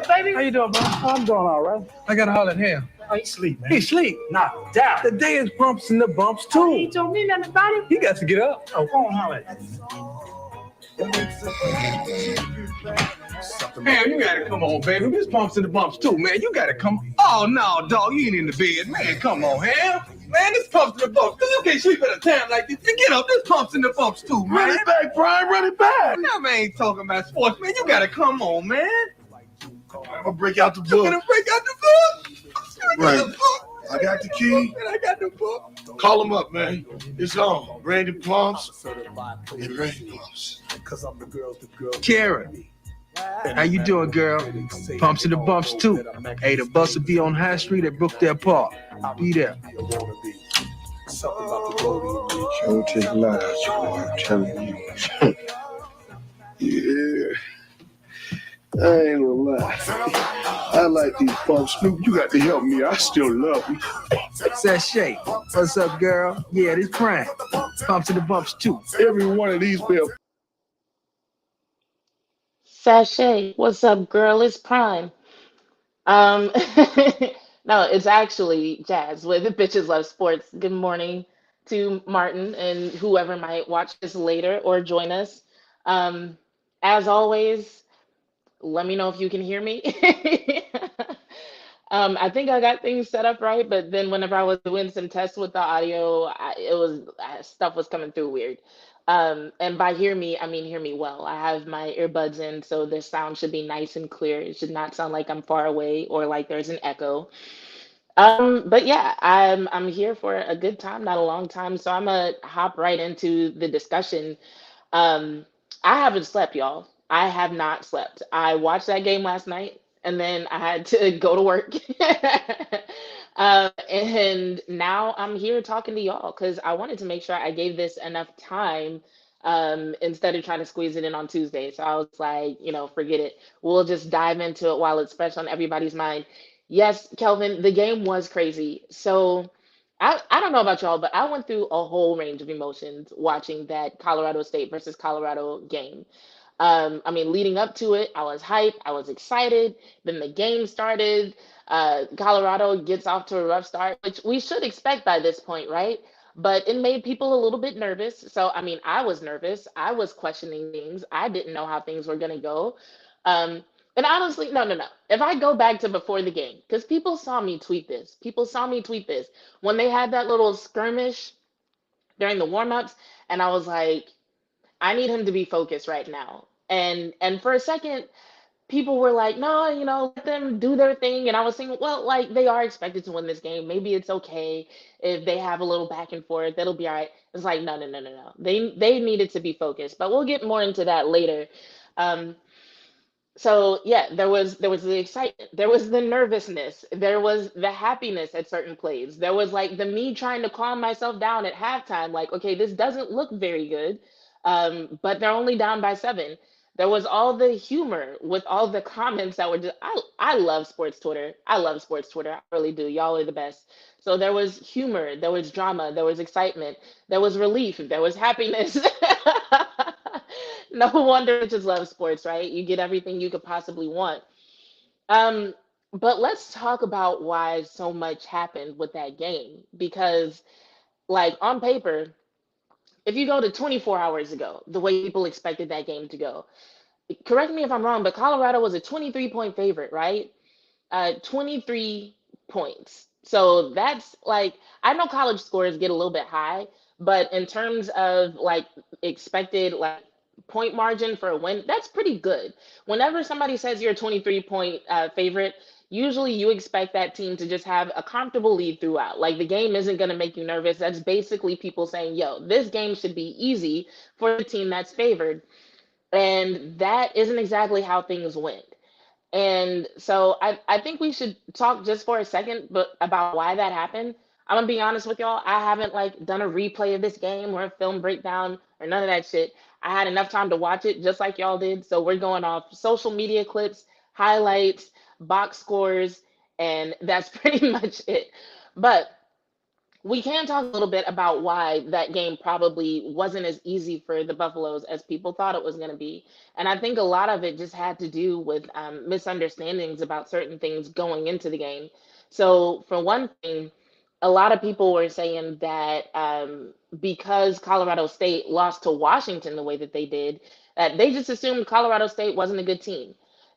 How you doing, bro? I'm doing all right. I got a holler at him. Oh, he sleep, man. He sleep. Knock down. The day is bumps and the bumps Oh, he too. ain't told me nothing about it. He got to get up. Oh, go on, holler at him. Man, you gotta come on, baby. This bumps and the bumps too, man. You gotta come. Oh no, dog, you ain't in the bed, man. Come on, Ham. Man, this pumps and the bumps. Cause you can't sleep at a time like this. You get up. This pumps and the bumps too, man. Run it back, Brian. Run it back. Now, man, ain't talking about sports, man. You gotta come on, man. I'm gonna break out the You book. gonna break out the book? You Right. got the book. I got the key. Man, I got the book. Call him up, man. It's on. Randy Plumps and Randy Plumps. Karen, how you doing, girl? Pumps and the bumps too. Hey, the bus will be on High Street at Brookdale Park. Be there. Don't take lies, I'm telling you. Yeah. I ain't gonna lie. I like these pumps. Snoop, you got to help me. I still love you. Sashay, what's up, girl? Yeah, this Prime. Pumps and the bumps too. Every one of these bills. Sashay, what's up, girl? It's Prime. Um, no, it's actually Jazz with Bitches Love Sports. Good morning to Martin and whoever might watch this later or join us. Um, as always, let me know if you can hear me. I think I got things set up right, but then whenever I was doing some tests with the audio, stuff was coming through weird. And by hear me, I mean hear me well. I have my earbuds in, so the sound should be nice and clear. It should not sound like I'm far away or like there's an echo. But yeah, I'm here for a good time, not a long time. So I'm gonna hop right into the discussion. Um, I haven't slept, y'all. I have not slept. I watched that game last night and then I had to go to work. And now I'm here talking to y'all because I wanted to make sure I gave this enough time instead of trying to squeeze it in on Tuesday. So I was like, forget it. We'll just dive into it while it's fresh on everybody's mind. Yes, Kelvin, the game was crazy. So I don't know about y'all, but I went through a whole range of emotions watching that Colorado State versus Colorado game. I mean, leading up to it, I was hyped, I was excited. Then the game started. Colorado gets off to a rough start, which we should expect by this point, right? But it made people a little bit nervous. So, I mean, I was nervous. I was questioning things. I didn't know how things were going to go. Um, and honestly, no, no, no. If I go back to before the game, because people saw me tweet this, people saw me tweet this when they had that little skirmish during the warm-ups, and I was like, I need him to be focused right now. And for a second, people were like, no, let them do their thing. And I was thinking, well, like they are expected to win this game. Maybe it's okay if they have a little back and forth. That'll be all right. It's like, no, no, no, no, no. They needed to be focused. But we'll get more into that later. Um, so yeah, there was the excitement, there was the nervousness, there was the happiness at certain plays, there was like the me trying to calm myself down at halftime, like, okay, this doesn't look very good, but they're only down by 7. There was all the humor with all the comments that were just, I love sports Twitter. I love sports Twitter. I really do. Y'all are the best. So there was humor, there was drama, there was excitement, there was relief, there was happiness. No wonder bitches love sports, right? You get everything you could possibly want. Um, but let's talk about why so much happened with that game. Because, like, on paper, if you go to 24 hours ago, the way people expected that game to go, correct me if I'm wrong, but Colorado was a 23-point favorite, right? 23 points. So that's like, I know college scores get a little bit high, but in terms of like expected like point margin for a win, that's pretty good. Whenever somebody says you're a 23-point favorite, usually you expect that team to just have a comfortable lead throughout. Like the game isn't going to make you nervous. That's basically people saying, yo, this game should be easy for the team that's favored. And that isn't exactly how things went. And so I think we should talk just for a second but about why that happened. I'm gonna be honest with y'all. I haven't like done a replay of this game or a film breakdown or none of that shit. I had enough time to watch it just like y'all did. So we're going off social media clips, highlights, box scores, and that's pretty much it. But we can talk a little bit about why that game probably wasn't as easy for the Buffaloes as people thought it was going to be. And I think a lot of it just had to do with misunderstandings about certain things going into the game. So, for one thing, a lot of people were saying that because Colorado State lost to Washington the way that they did, that they just assumed Colorado State wasn't a good team.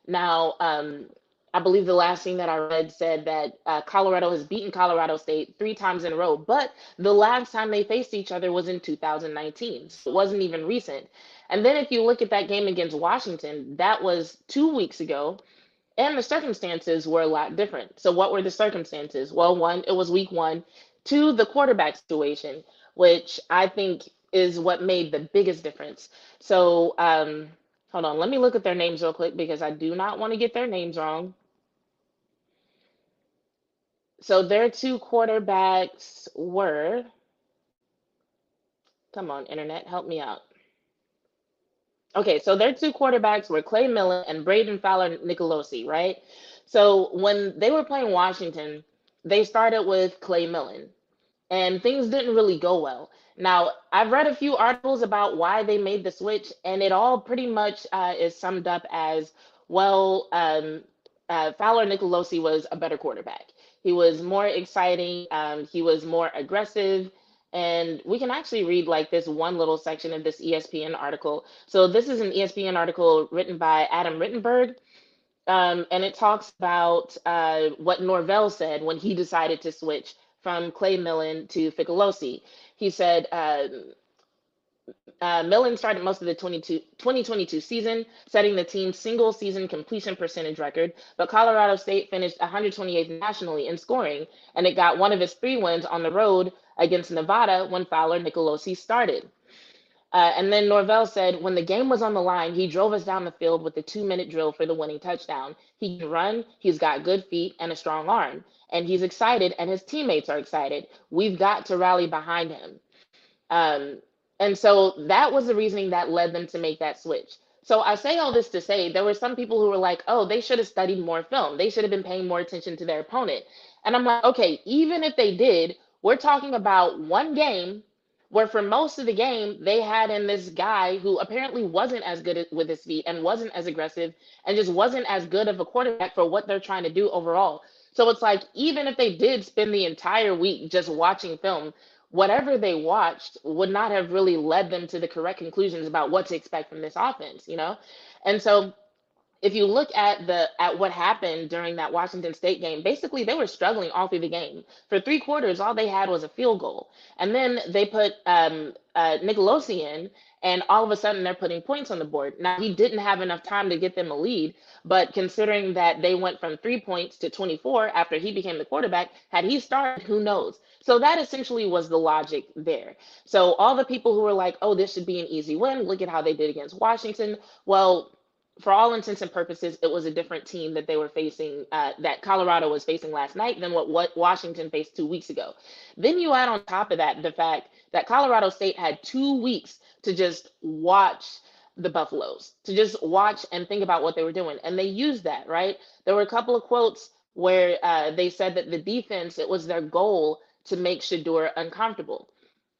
Now, I believe the last thing that I read said that Colorado has beaten Colorado State 3 times in a row, but the last time they faced each other was in 2019. So it wasn't even recent. And then if you look at that game against Washington, that was 2 weeks ago, and the circumstances were a lot different. So what were the circumstances? Well, one, it was week one. Two, the quarterback situation, which I think is what made the biggest difference. So hold on, let me look at their names real quick because I do not want to get their names wrong. So their two quarterbacks were, come on, internet, help me out. Okay, so their two quarterbacks were Clay Millen and Braden Fowler Nicolosi, right? So when they were playing Washington, they started with Clay Millen, and things didn't really go well. Now, I've read a few articles about why they made the switch, and it all pretty much is summed up as well. Fowler Nicolosi was a better quarterback. He was more exciting. He was more aggressive. And we can actually read like this one little section of this ESPN article. So this is an ESPN article written by Adam Rittenberg, and it talks about what Norvell said when he decided to switch from Clay Millen to Ficolosi. He said Millen started most of the 2022 season, setting the team's single season completion percentage record, but Colorado State finished 128th nationally in scoring, and it got one of its 3 wins on the road against Nevada when Fowler Nicolosi started. And then Norvell said, when the game was on the line, he drove us down the field with the 2-minute drill for the winning touchdown. He can run, he's got good feet and a strong arm, and he's excited, and his teammates are excited. We've got to rally behind him. Um, and so that was the reasoning that led them to make that switch. So I say all this to say there were some people who were like, oh, they should have studied more film. They should have been paying more attention to their opponent. And I'm like, okay, even if they did, we're talking about one game where for most of the game they had in this guy who apparently wasn't as good with his feet and wasn't as aggressive and just wasn't as good of a quarterback for what they're trying to do overall. So it's like even if they did spend the entire week just watching film, whatever they watched would not have really led them to the correct conclusions about what to expect from this offense, you know? And so if you look at what happened during that Washington State game, basically they were struggling all through the game. For 3 quarters, all they had was a field goal, and then they put Nicolosi in, and all of a sudden they're putting points on the board. Now he didn't have enough time to get them a lead, but considering that they went from 3 points to 24 after he became the quarterback, had he started, who knows? So that essentially was the logic there. So all the people who were like, "Oh, this should be an easy win. Look at how they did against Washington." Well, for all intents and purposes, it was a different team that they were facing, that Colorado was facing last night than what Washington faced 2 weeks ago. Then you add on top of that the fact that Colorado State had 2 weeks to just watch the Buffaloes, to just watch and think about what they were doing. And they used that, right? There were a couple of quotes where they said that the defense, it was their goal to make Shedeur uncomfortable.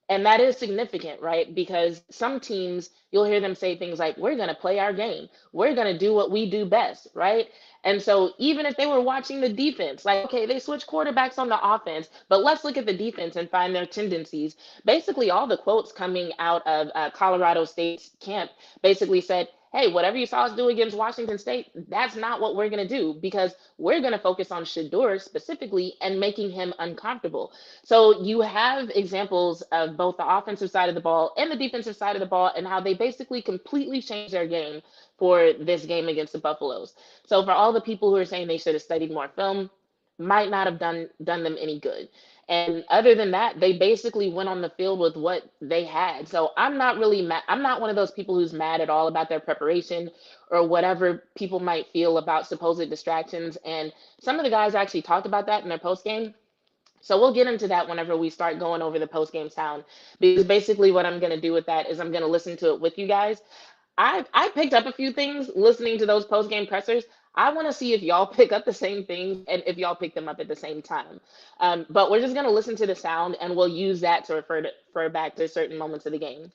And that is significant, right? Because some teams, you'll hear them say things like, we're going to play our game. We're going to do what we do best, right? And so even if they were watching the defense, like, okay, they switch quarterbacks on the offense, but let's look at the defense and find their tendencies. Basically, all the quotes coming out of Colorado State's camp basically said, hey, whatever you saw us do against Washington State, that's not what we're going to do because we're going to focus on Shedeur specifically and making him uncomfortable. So you have examples of both the offensive side of the ball and the defensive side of the ball and how they basically completely changed their game for this game against the Buffaloes. So for all the people who are saying they should have studied more film, might not have done them any good. And other than that, they basically went on the field with what they had. So I'm not really mad. I'm not one of those people who's mad at all about their preparation or whatever people might feel about supposed distractions. And some of the guys actually talked about that in their post game. So we'll get into that whenever we start going over the post game sound, because basically what I'm going to do with that is I'm going to listen to it with you guys. I picked up a few things listening to those post game pressers. I want to see if y'all pick up the same things and if y'all pick them up at the same time. But we're just going to listen to the sound and we'll use that to refer back to certain moments of the game.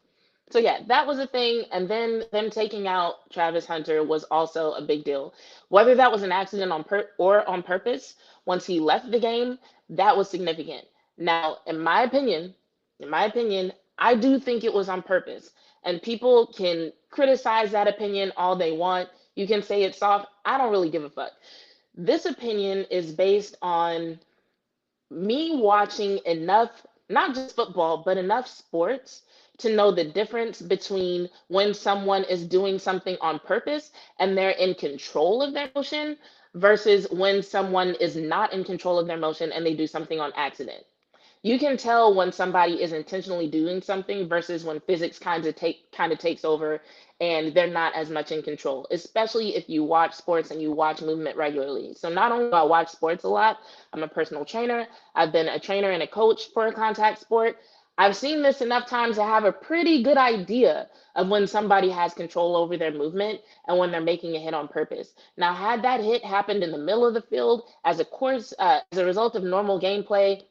So yeah, that was a thing. And then them taking out Travis Hunter was also a big deal. Whether that was an accident or on purpose, once he left the game, that was significant. Now, in my opinion, I do think it was on purpose. And people can criticize that opinion all they want. You can say it's soft. I don't really give a fuck. This opinion is based on me watching enough, not just football, but enough sports to know the difference between when someone is doing something on purpose and they're in control of their motion versus when someone is not in control of their motion and they do something on accident. You can tell when somebody is intentionally doing something versus when physics kind of takes over and they're not as much in control, especially if you watch sports and you watch movement regularly. So not only do I watch sports a lot, I'm a personal trainer. I've been a trainer and a coach for a contact sport. I've seen this enough times to have a pretty good idea of when somebody has control over their movement and when they're making a hit on purpose. Now, had that hit happened in the middle of the field as a result of normal gameplay,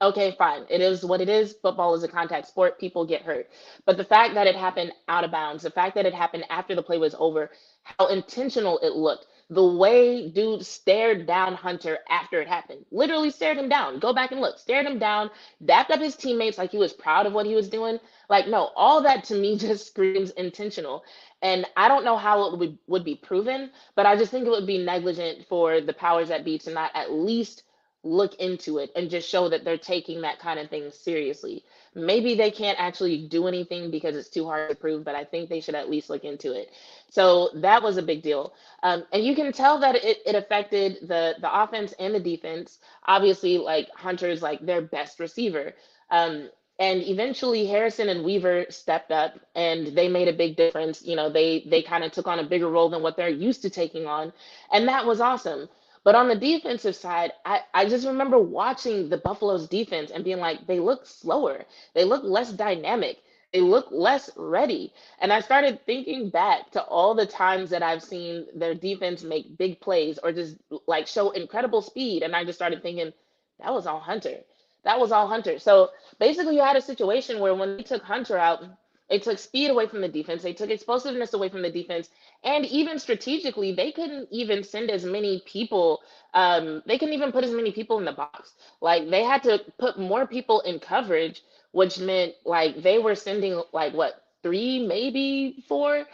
okay, fine. It is what it is. Football is a contact sport. People get hurt. But the fact that it happened out of bounds, the fact that it happened after the play was over, how intentional it looked, the way dude stared down Hunter after it happened, literally stared him down. Go back and look, stared him down, dapped up his teammates like he was proud of what he was doing. Like, no, all that to me just screams intentional. And I don't know how it would be proven, but I just think it would be negligent for the powers that be to not at least look into it and just show that they're taking that kind of thing seriously. Maybe they can't actually do anything because it's too hard to prove, but I think they should at least look into it. So that was a big deal. And you can tell that it affected the offense and the defense. Obviously, like Hunter's like their best receiver. And eventually Harrison and Weaver stepped up and they made a big difference. They kind of took on a bigger role than what they're used to taking on. And that was awesome. But on the defensive side, I just remember watching the Buffalo's defense and being like, they look slower. They look less dynamic. They look less ready. And I started thinking back to all the times that I've seen their defense make big plays or just like show incredible speed. And I just started thinking, that was all Hunter. That was all Hunter. So basically, you had a situation where when they took Hunter out, they took speed away from the defense, they took explosiveness away from the defense, and even strategically, they couldn't even send as many people. They couldn't even put as many people in the box. Like they had to put more people in coverage, which meant like they were sending like what, three, maybe four.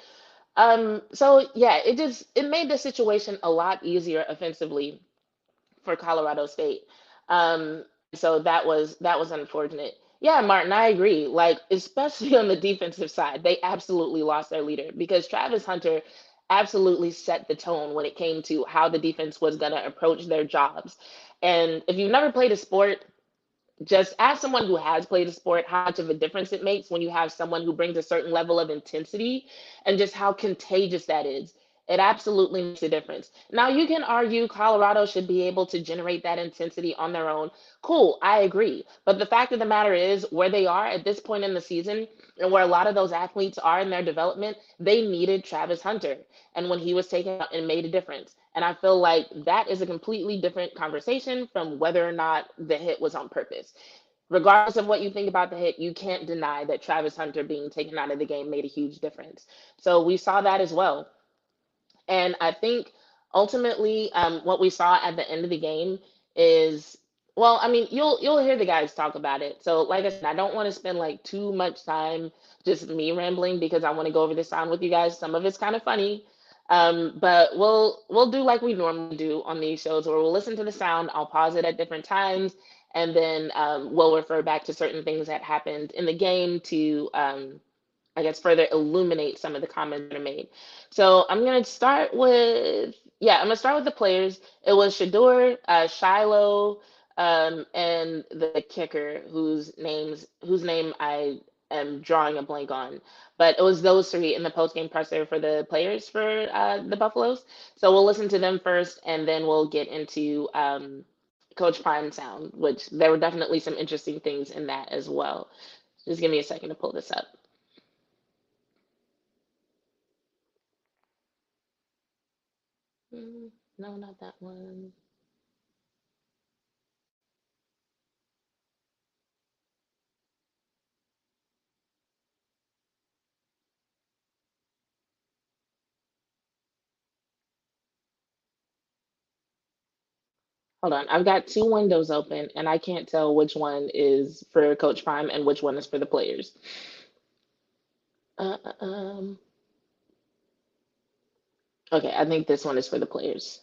So yeah, it made the situation a lot easier offensively for Colorado State. So that was unfortunate. Yeah, Martin, I agree. Like, especially on the defensive side, they absolutely lost their leader because Travis Hunter absolutely set the tone when it came to how the defense was going to approach their jobs. And if you've never played a sport, just as someone who has played a sport, how much of a difference it makes when you have someone who brings a certain level of intensity and just how contagious that is. It absolutely makes a difference. Now, you can argue Colorado should be able to generate that intensity on their own. Cool, I agree. But the fact of the matter is, where they are at this point in the season and where a lot of those athletes are in their development, they needed Travis Hunter. And when he was taken out, it made a difference. And I feel like that is a completely different conversation from whether or not the hit was on purpose. Regardless of what you think about the hit, you can't deny that Travis Hunter being taken out of the game made a huge difference. So we saw that as well. And I think ultimately, what we saw at the end of the game is, well, I mean, you'll hear the guys talk about it. So, like I said, I don't want to spend like too much time just me rambling because I want to go over the sound with you guys. Some of it's kind of funny, but we'll do like we normally do on these shows, where we'll listen to the sound. I'll pause it at different times, and then we'll refer back to certain things that happened in the game to I guess, further illuminate some of the comments that are made. So I'm gonna start with the players. It was Shador, Shiloh, and the kicker whose name I am drawing a blank on. But it was those three in the post game presser for the players for the Buffaloes. So we'll listen to them first, and then we'll get into Coach Prime sound, which there were definitely some interesting things in that as well. Just give me a second to pull this up. No, not that one. Hold on. I've got two windows open and I can't tell which one is for Coach Prime and which one is for the players. Uh, uh, um, okay, I think this one is for the players.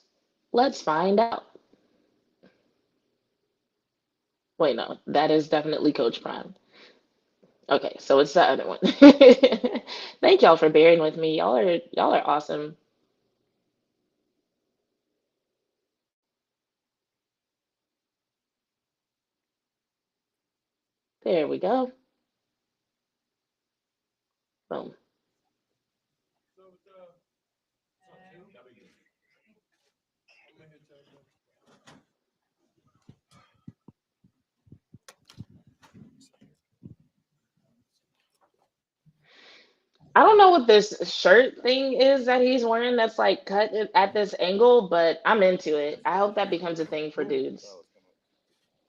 Let's find out. Wait, no, that is definitely Coach Prime. Okay, so it's the other one. Thank y'all for bearing with me. Y'all are awesome. There we go. Boom. I don't know what this shirt thing is that he's wearing that's like cut at this angle, but I'm into it. I hope that becomes a thing for dudes.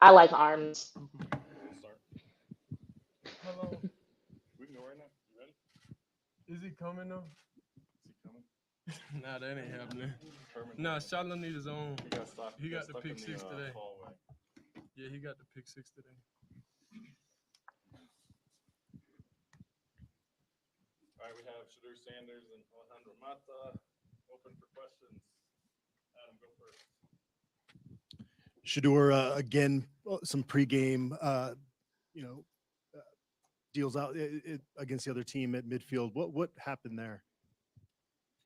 I like arms. Hello. Is he coming though? Nah, that ain't happening. Nah, Charlotte need his own. He got the pick six today. Yeah, he got the pick six today. All right, we have Shadur Sanders and Alejandro Mata open for questions. Adam, go first. Shadur, again, some pregame, you know, uh, deals out against the other team at midfield. What happened there?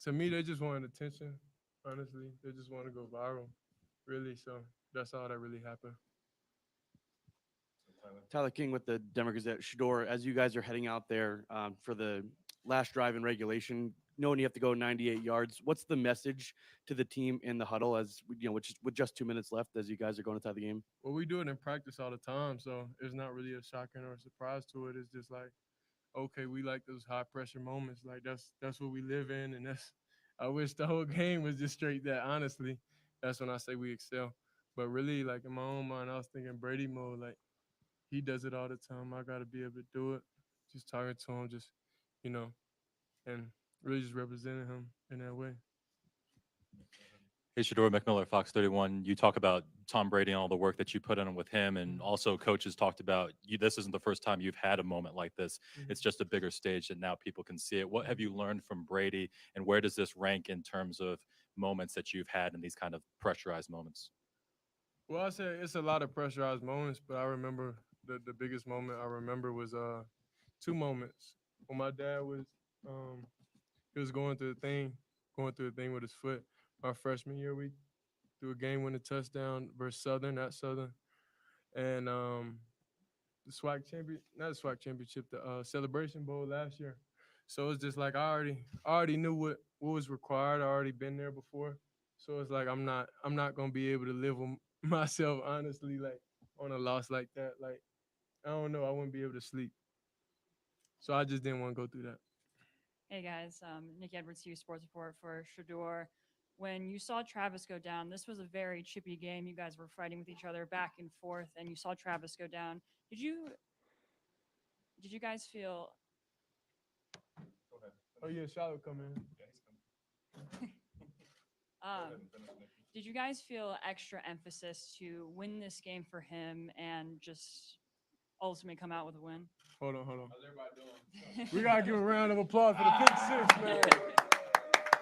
To me, they just wanted attention. Honestly, they just want to go viral, really. So that's all that really happened. Tyler King with the Denver Gazette. Shador, as you guys are heading out there for the last drive in regulation, knowing you have to go 98 yards, what's the message to the team in the huddle as you know, with just 2 minutes left as you guys are going inside the game? Well, we do it in practice all the time, so it's not really a shocking or a surprise to it. It's just like, okay, we like those high pressure moments. Like that's what we live in, and that's I wish the whole game was just straight that. Honestly, that's when I say we excel. But really, like in my own mind, I was thinking Brady mode. Like he does it all the time. I got to be able to do it. Just talking to him, just you know, and really just representing him in that way. Hey, Shador McMillan, Fox 31. You talk about Tom Brady and all the work that you put in with him, and also coaches talked about you. This isn't the first time you've had a moment like this. It's just a bigger stage that now people can see it. What have you learned from Brady, and where does this rank in terms of moments that you've had in these kind of pressurized moments? Well, I say it's a lot of pressurized moments, but I remember the biggest moment I remember was two moments when my dad was he was going through a thing with his foot. Our freshman year, we threw a game-winning touchdown versus Southern, at Southern, and the SWAC champion, not the SWAC championship, the Celebration Bowl last year. So it's just like I already knew what was required. I already been there before, so it's like I'm not gonna be able to live with myself honestly, like on a loss like that. Like I don't know, I wouldn't be able to sleep. So I just didn't want to go through that. Hey guys, Nick Edwards here, sports report for Shador. When you saw Travis go down, this was a very chippy game. You guys were fighting with each other back and forth, and you saw Travis go down. Did you guys feel? Oh yeah, Charlotte come in. Did you guys feel extra emphasis to win this game for him and just ultimately come out with a win? Hold on. We gotta give a round of applause for the pick six, man.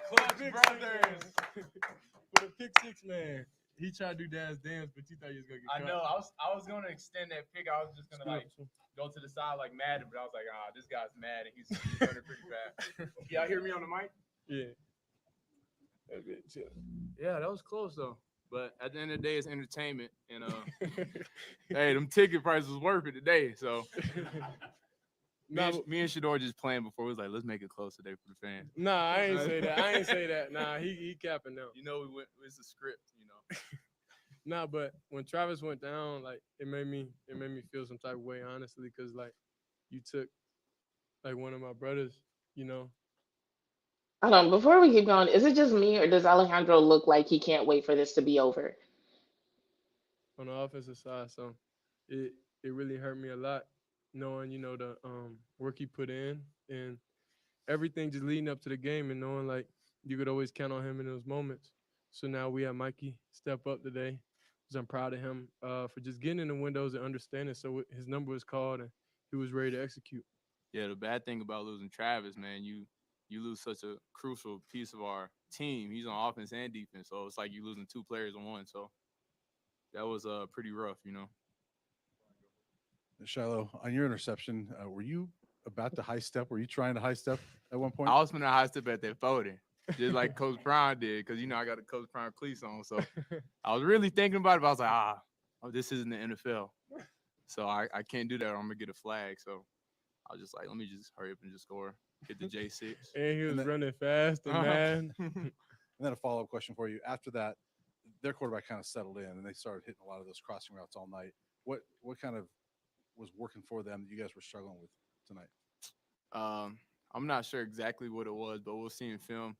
Clutch brothers. For the pick six, man. He tried to do dad's dance, but you thought he was gonna get I cut. know. I was gonna extend that pick. I was just gonna like go to the side like Madden, but I was like, this guy's mad and he's running pretty fast. Y'all hear me on the mic? Yeah. That's it, chill. Yeah, that was close though. But at the end of the day, it's entertainment, and hey, them ticket prices was worth it today. So me and Shador just playing before. We was like, let's make it close today for the fans. Nah, I ain't say that. Nah, he capping now. You know, it's a script. You know. Nah, but when Travis went down, like it made me feel some type of way, honestly, because like you took like one of my brothers, you know, Hold on, before we keep going, is it just me or does Alejandro look like he can't wait for this to be over? on the offensive side. So it it really hurt me a lot knowing, the work he put in and everything just leading up to the game and knowing like you could always count on him in those moments. So now we have Mikey step up today. 'Cause I'm proud of him for just getting in the windows and understanding. So his number was called and he was ready to execute. Yeah, the bad thing about losing Travis, man, you lose such a crucial piece of our team. He's on offense and defense, so it's like you losing two players in one. So that was pretty rough. Shiloh, on your interception, were you about to high step? Were you trying to high step at one point? I was finna high step at that 40, just like Coach Brown did, because I got a Coach Brown cleats on. So I was really thinking about it, but I was like, this isn't the NFL, so I can't do that. Or I'm gonna get a flag. So I was just like, let me just hurry up and just score, get the J6. And he was then- running fast and mad. And then a follow-up question for you. After that, their quarterback kind of settled in and they started hitting a lot of those crossing routes all night. What kind of was working for them that you guys were struggling with tonight? I'm not sure exactly what it was, but we'll see in film.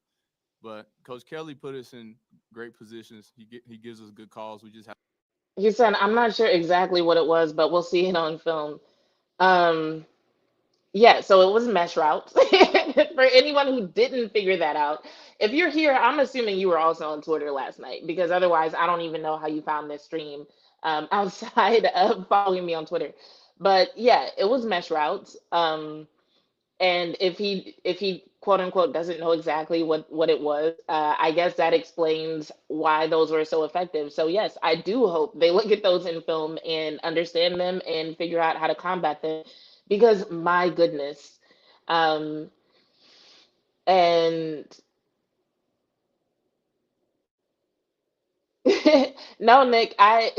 But Coach Kelly put us in great positions. He gives us good calls. We just have. He said, I'm not sure exactly what it was, but we'll see it on film. Um, Yeah, so it was mesh routes. For anyone who didn't figure that out, if you're here, I'm assuming you were also on Twitter last night because otherwise, I don't even know how you found this stream outside of following me on Twitter. But yeah, it was mesh routes. And if he quote unquote doesn't know exactly what it was, I guess that explains why those were so effective. So yes, I do hope they look at those in film and understand them and figure out how to combat them because my goodness. Um, and no, Nick, I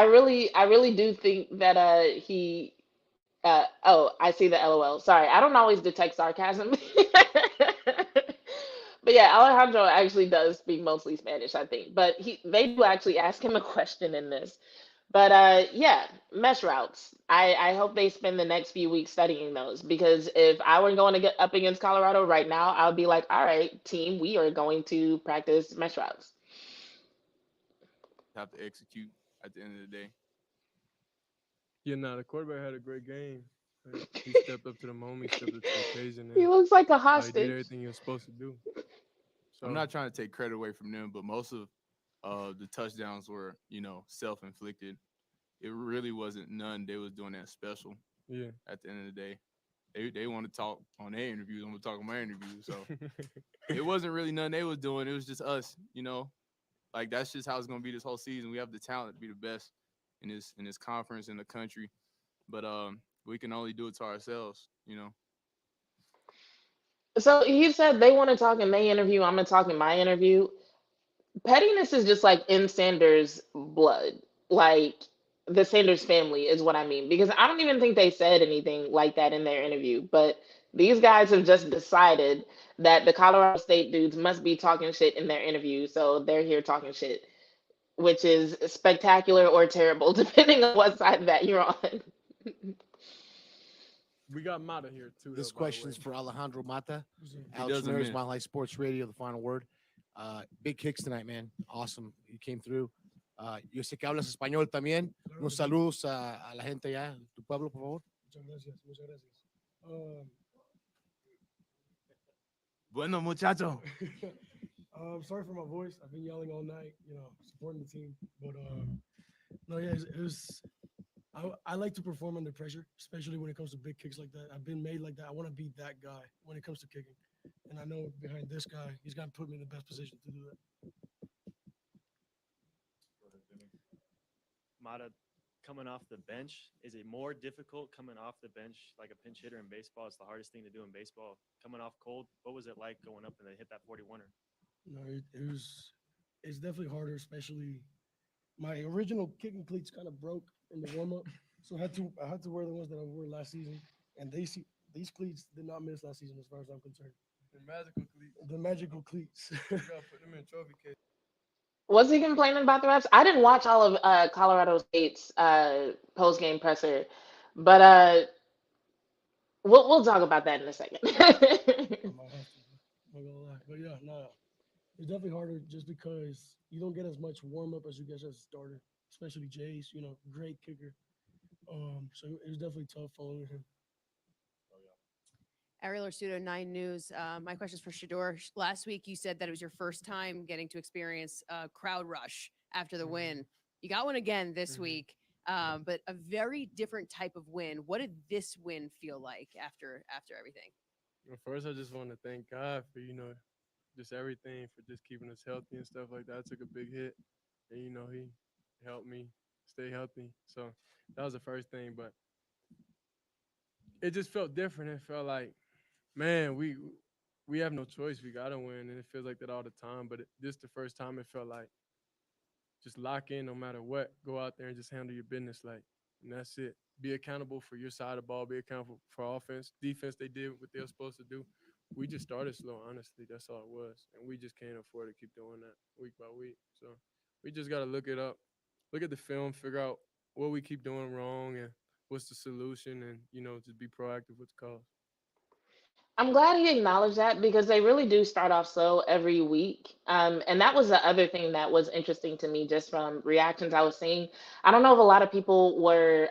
really do think that he oh, I see the LOL. Sorry, I don't always detect sarcasm. But yeah, Alejandro actually does speak mostly Spanish, I think. But they do actually ask him a question in this. But yeah, mesh routes. I hope they spend the next few weeks studying those because if I were going to get up against Colorado right now, I would be like, all right, team, we are going to practice mesh routes. Have to execute at the end of the day. Yeah, the quarterback had a great game. Like, he stepped up to the moment, he stepped up to the occasion, He and looks like a he did hostage. everything he was supposed to do. So I'm not trying to take credit away from them, but most of the touchdowns were, self-inflicted. It really wasn't none. They was doing that special yeah. at the end of the day. They want to talk on their interviews. I'm going to talk on my interviews. So it wasn't really none they was doing. It was just us, Like, that's just how it's going to be this whole season. We have the talent to be the best in this conference in the country. But we can only do it to ourselves. So he said they want to talk in their interview. I'm gonna talk in my interview. Pettiness is just like in Sanders' blood. Like the Sanders family is what I mean. Because I don't even think they said anything like that in their interview. But these guys have just decided that the Colorado State dudes must be talking shit in their interview. So they're here talking shit, which is spectacular or terrible, depending on what side that you're on. We got Mata here too. This though, by the question's way. for Alejandro Mata. He Alex doesn't Ramirez, miss. Mile High Sports Radio, the final word. Big kicks tonight, man. Awesome. You came through. Yo sé que hablas español también. Unos saludos a la gente allá, tu pueblo, por favor. Muchas gracias, muchas gracias. Bueno, muchacho. Sorry for my voice. I've been yelling all night, supporting the team. But no, yeah, it was. I like to perform under pressure, especially when it comes to big kicks like that. I've been made like that. I want to be that guy when it comes to kicking. And I know behind this guy, he's going to put me in the best position to do that. Mata, coming off the bench, is it more difficult coming off the bench like a pinch hitter in baseball? It's the hardest thing to do in baseball. Coming off cold, what was it like going up and they hit that 41er? No, it's definitely harder, especially my original kicking cleats kind of broke in the warm up. So I had to wear the ones that I wore last season. And these cleats did not miss last season as far as I'm concerned. The magical cleats. The magical cleats. You gotta put them in trophy case. Was he complaining about the refs? I didn't watch all of Colorado State's post game presser, but we'll talk about that in a second. I'm not gonna lie. But yeah, nah, it's definitely harder just because you don't get as much warm up as you get as a starter, especially Jace. You know, great kicker. So it was definitely tough following him. Ariel Arsudo, 9 News. My question is for Shador. Last week, you said that it was your first time getting to experience a crowd rush after the win. You got one again this week, but a very different type of win. What did this win feel like after everything? Well, first, I just want to thank God for, just everything, for just keeping us healthy and stuff like that. I took a big hit, and, he helped me stay healthy. So that was the first thing, but it just felt different. It felt like, man, we have no choice. We got to win, and it feels like that all the time. But this the first time it felt like just lock in no matter what. Go out there and just handle your business, and that's it. Be accountable for your side of the ball. Be accountable for offense. Defense, they did what they were supposed to do. We just started slow, honestly. That's all it was. And we just can't afford to keep doing that week by week. So we just got to look it up, look at the film, figure out what we keep doing wrong and what's the solution, and, just be proactive with the cause. I'm glad he acknowledged that because they really do start off slow every week. And that was the other thing that was interesting to me just from reactions I was seeing. I don't know if a lot of people were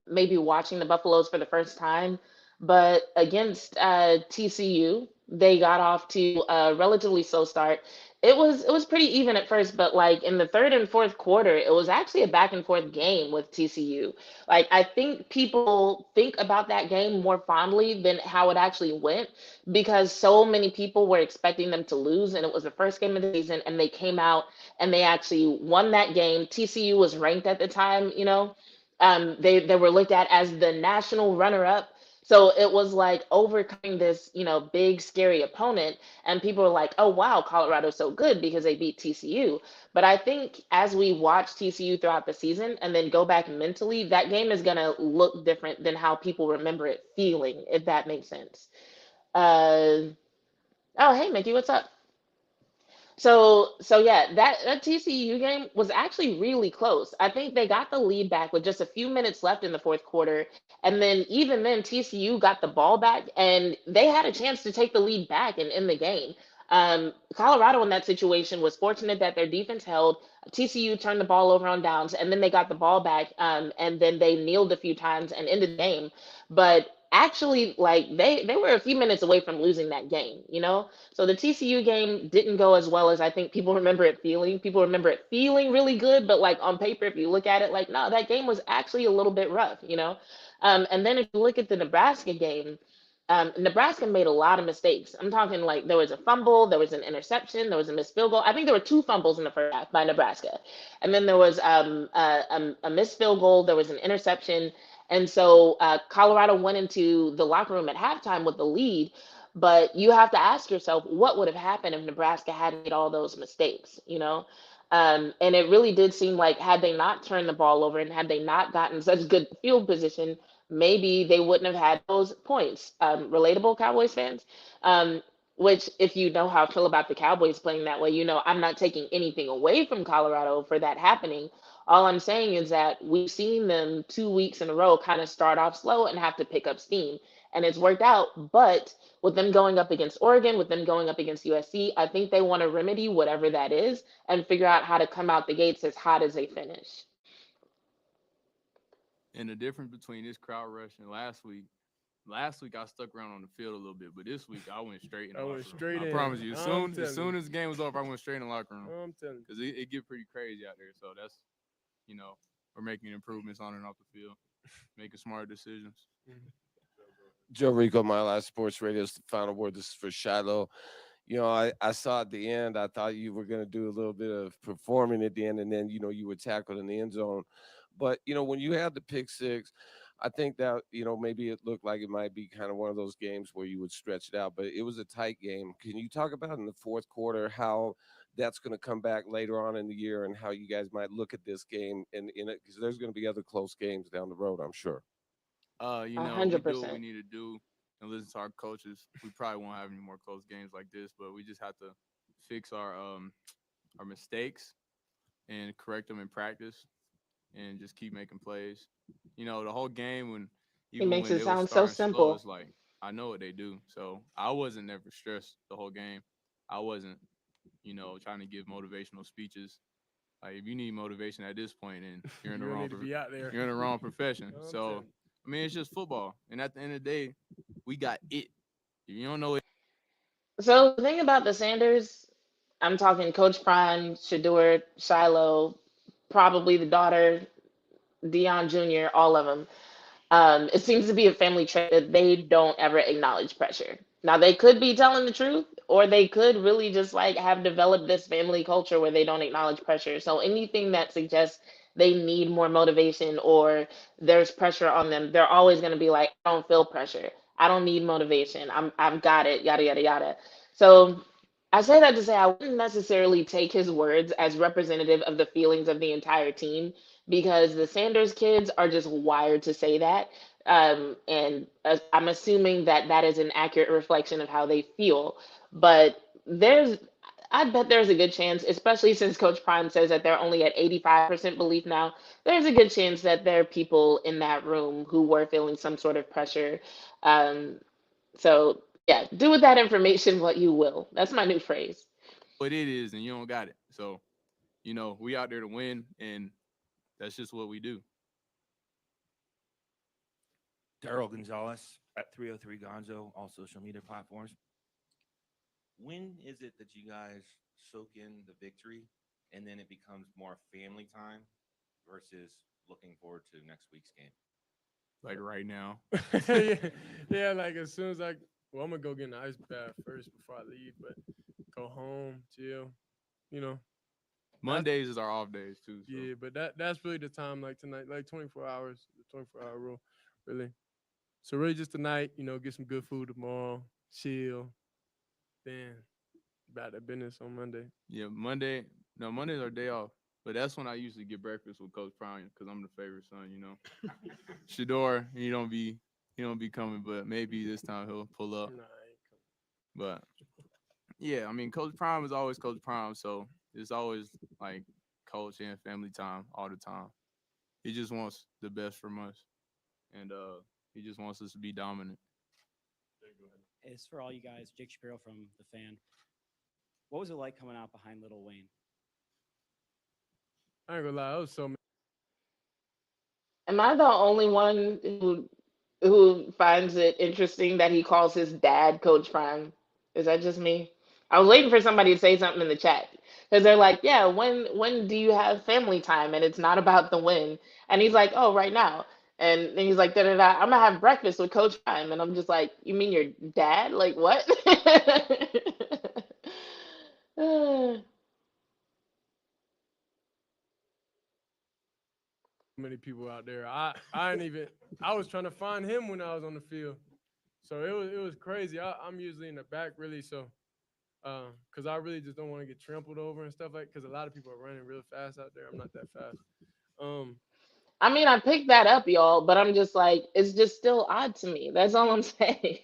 maybe watching the Buffaloes for the first time, but against TCU, they got off to a relatively slow start. It was pretty even at first, but like in the third and fourth quarter, it was actually a back and forth game with TCU. Like I think people think about that game more fondly than how it actually went because so many people were expecting them to lose and it was the first game of the season and they came out and they actually won that game. TCU was ranked at the time, they were looked at as the national runner up. So it was like overcoming this, big scary opponent and people were like, "Oh wow, Colorado's so good because they beat TCU." But I think as we watch TCU throughout the season and then go back mentally, that game is going to look different than how people remember it feeling, if that makes sense. Uh, oh, hey, Mickey, what's up? So yeah, that TCU game was actually really close. I think they got the lead back with just a few minutes left in the fourth quarter, and then even then TCU got the ball back, and they had a chance to take the lead back and in the game. Colorado in that situation was fortunate that their defense held. TCU turned the ball over on downs, and then they got the ball back, and then they kneeled a few times and ended the game. But actually, like they were a few minutes away from losing that game. So the TCU game didn't go as well as I think people remember it feeling. People remember it feeling really good, but like on paper, if you look at it, like no, that game was actually a little bit rough. And then if you look at the Nebraska game, Nebraska made a lot of mistakes. I'm talking like there was a fumble, there was an interception, there was a missed field goal. I think there were two fumbles in the first half by Nebraska, and then there was a missed field goal, there was an interception, and so Colorado went into the locker room at halftime with the lead. But you have to ask yourself, what would have happened if Nebraska hadn't made all those mistakes? And it really did seem like had they not turned the ball over and had they not gotten such good field position, maybe they wouldn't have had those points. Relatable Cowboys fans, which if you know how I feel about the Cowboys playing that way, I'm not taking anything away from Colorado for that happening. All I'm saying is that we've seen them 2 weeks in a row kind of start off slow and have to pick up steam. And it's worked out, but with them going up against Oregon, with them going up against USC, I think they want to remedy whatever that is and figure out how to come out the gates as hot as they finish. And the difference between this crowd rush and last week I stuck around on the field a little bit, but this week I went straight in the locker room. I promise you. As soon as the game was over, I went straight in the locker room. I'm telling you. Because it get pretty crazy out there. So that's, we're making improvements on and off the field, making smart decisions. Joe Rico, My Last Sports Radio. The final word. This is for Shiloh. I saw at the end, I thought you were going to do a little bit of performing at the end, and then, you were tackled in the end zone. But, when you had the pick six, I think that, maybe it looked like it might be kind of one of those games where you would stretch it out, but it was a tight game. Can you talk about in the fourth quarter how that's going to come back later on in the year and how you guys might look at this game and in it, because there's going to be other close games down the road, I'm sure. We do 100%. what we need to do and listen to our coaches. We probably won't have any more close games like this, but we just have to fix our mistakes and correct them in practice and just keep making plays. The whole game when He makes when it they was sound so starting slow, simple. it's like I know what they do. So I wasn't never stressed the whole game. I wasn't, trying to give motivational speeches. Like if you need motivation at this point, then you're in the You don't wrong. need to be out there. You're in the wrong profession. I'm So telling I mean, it's just football, and at the end of the day, we got it. If you don't know it, So the thing about the Sanders, I'm talking Coach Prime, Shador, Shiloh, probably the daughter, Dion Jr., all of them. It seems to be a family trait that they don't ever acknowledge pressure. Now they could be telling the truth, or they could really just like have developed this family culture where they don't acknowledge pressure. So anything that suggests they need more motivation or there's pressure on them, they're always going to be like, I don't feel pressure. I don't need motivation. I've got it. Yada yada yada. So I say that to say I wouldn't necessarily take his words as representative of the feelings of the entire team because the Sanders kids are just wired to say that. And I'm assuming that that is an accurate reflection of how they feel. But I bet there's a good chance, especially since Coach Prime says that they're only at 85% belief now, there's a good chance that there are people in that room who were feeling some sort of pressure. Um, so, yeah, do with that information what you will. That's my new phrase. what it is, and you don't got it. So, we out there to win, and that's just what we do. Daryl Gonzalez at 303 Gonzo, all social media platforms. When is it that you guys soak in the victory and then it becomes more family time versus looking forward to next week's game? Like right now. yeah, like as soon as I'm gonna go get an ice bath first before I leave, but go home, chill, Mondays is our off days too. So. Yeah, but that's really the time, like tonight, like 24 hours, the 24-hour rule, really. So really just tonight, get some good food tomorrow, chill, then about that business on Monday. Yeah, Monday's our day off. But that's when I usually get breakfast with Coach Prime because I'm the favorite son, Shador, he don't be coming, but maybe this time he'll pull up. Nah, But yeah, I mean, Coach Prime is always Coach Prime, so it's always like coach and family time all the time. He just wants the best from us, and he just wants us to be dominant. It's for all you guys. Jake Shapiro from The Fan. What was it like coming out behind Lil Wayne? I ain't gonna lie, I was so. Am I the only one who finds it interesting that he calls his dad Coach Prime? Is that just me? I was waiting for somebody to say something in the chat because they're like, "Yeah, when do you have family time?" And it's not about the win. And he's like, "Oh, right now." And then he's like, da, da, da, "I'm gonna have breakfast with Coach Prime." And I'm just like, "You mean your dad? Like what?" Many people out there. I was trying to find him when I was on the field. So it was crazy. I'm usually in the back really, so because I really just don't want to get trampled over and stuff because a lot of people are running real fast out there. I'm not that fast. I mean, I picked that up, y'all, but I'm just like, it's just still odd to me. That's all I'm saying.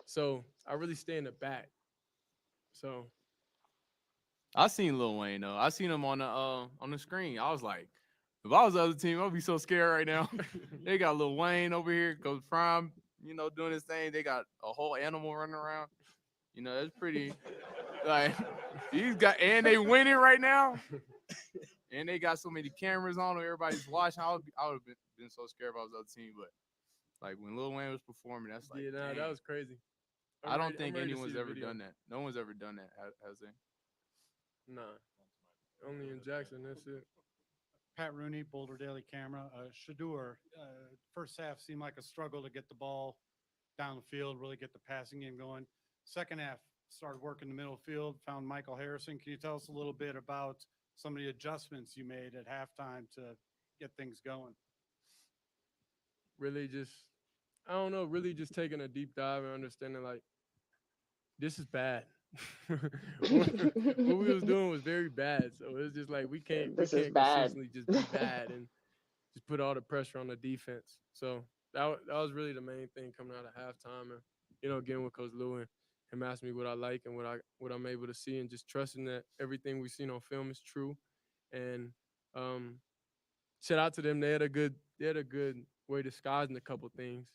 So I really stay in the back. So I seen Lil Wayne though. I seen him on the screen. I was like, if I was the other team, I'd be so scared right now. They got Lil Wayne over here, Coach Prime, doing his thing. They got a whole animal running around. That's pretty. Like and they winning right now. And they got so many cameras on them. Everybody's watching. I would have been so scared if I was the other team. But like when Lil Wayne was performing, that's like, yeah, that was crazy. I don't think anyone's ever done that. No one's ever done that, has they? Nah, only in Jackson. That's it. Pat Rooney, Boulder Daily Camera. Shador, first half seemed like a struggle to get the ball down the field, really get the passing game going. Second half started working the middle field, found Michael Harrison. Can you tell us a little bit about some of the adjustments you made at halftime to get things going? Really just, I don't know, really just taking a deep dive and understanding like, this is bad. what we was doing was very bad. So it's just like we can't consistently just be bad and just put all the pressure on the defense. So that was really the main thing coming out of halftime, and again with Coach Lou and him asking me what I like and what I'm able to see, and just trusting that everything we've seen on film is true. And shout out to them. They had a good way disguising a couple things.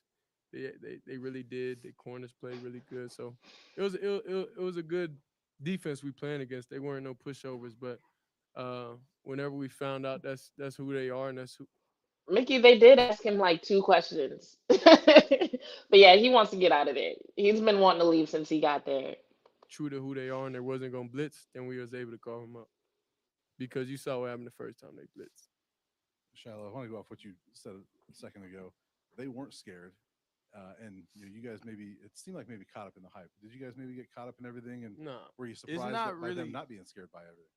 They really did. The corners played really good. So it was a good defense we playing against. They weren't no pushovers, but whenever we found out that's who they are and that's who Mickey, they did ask him like 2 questions. But yeah, he wants to get out of there. He's been wanting to leave since he got there. true to who they are and they wasn't gonna blitz, then we was able to call him up because you saw what happened the first time they blitzed. Shiloh, I want to go off what you said a second ago. They weren't scared, and you guys maybe it seemed like maybe caught up in the hype. Did you guys maybe get caught up in everything? And No. were you It's surprised not by them really. not being scared by everything?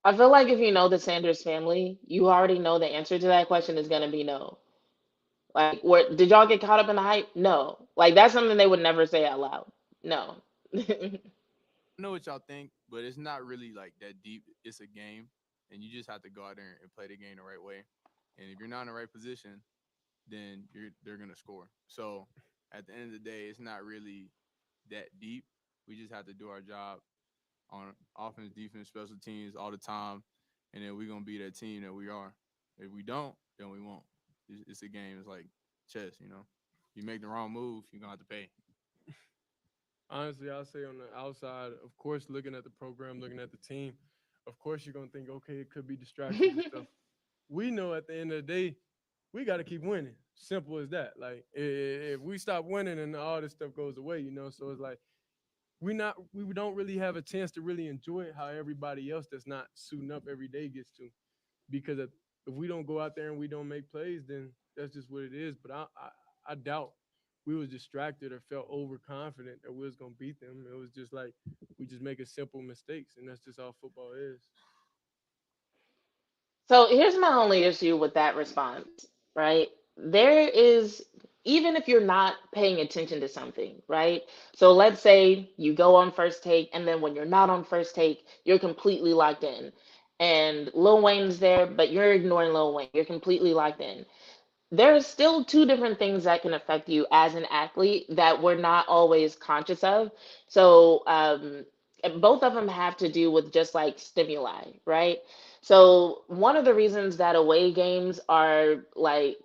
I feel like if you know the Sanders family, you already know the answer to that question is gonna be no. Like, did y'all get caught up in the hype? No. Like that's something they would never say out loud. No. I know what y'all think, but it's not really like that deep. It's a game, and you just have to go out there and play the game the right way. And if you're not in the right position, then they're gonna score. So at the end of the day, it's not really that deep. We just have to do our job on offense, defense, special teams all the time, and then we're gonna be that team that we are. If we don't, then we won't. It's a game. It's like chess, you know. You make the wrong move, you're gonna have to pay. Honestly, I'll say on the outside, of course, looking at the program, looking at the team, of course you're gonna think, okay, it could be distractions and stuff. We know at the end of the day, we got to keep winning. Simple as that. Like if we stop winning, and all this stuff goes away, you know. So it's like we don't really have a chance to really enjoy it how everybody else that's not suiting up every day gets to, because if we don't go out there and we don't make plays, then that's just what it is. But I doubt we was distracted or felt overconfident that we was gonna beat them. It was just like we just making simple mistakes, and that's just how football is. So here's my only issue with that response, right? There is, even if you're not paying attention to something, right? So let's say you go on first take, and then when you're not on first take, you're completely locked in. And Lil Wayne's there, but you're ignoring Lil Wayne. You're completely locked in. There's still two different things that can affect you as an athlete that we're not always conscious of. So, and both of them have to do with just like stimuli, right? So, one of the reasons that away games are like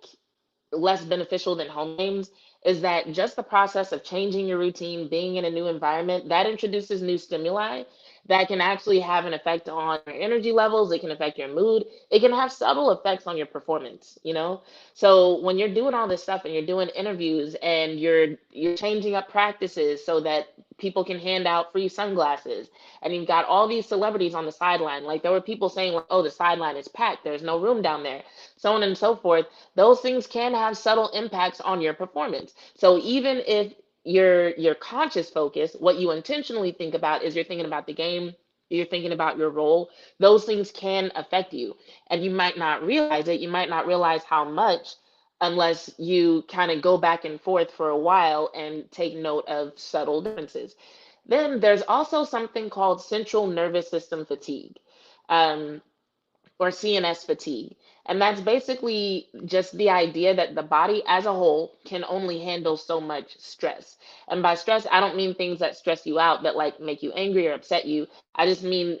less beneficial than home games is that just the process of changing your routine, being in a new environment, that introduces new stimuli that can actually have an effect on your energy levels. It can affect your mood. It can have subtle effects on your performance, you know? So when you're doing all this stuff and you're doing interviews and you're changing up practices so that people can hand out free sunglasses, and you've got all these celebrities on the sideline, like there were people saying like, oh, the sideline is packed, there's no room down there, so on and so forth. Those things can have subtle impacts on your performance. So even if your conscious focus, what you intentionally think about is you're thinking about the game, you're thinking about your role, those things can affect you. And you might not realize it, you might not realize how much unless you kind of go back and forth for a while and take note of subtle differences. Then there's also something called central nervous system fatigue. Um, or CNS fatigue. And that's basically just the idea that the body as a whole can only handle so much stress. And by stress, I don't mean things that stress you out that like make you angry or upset you. I just mean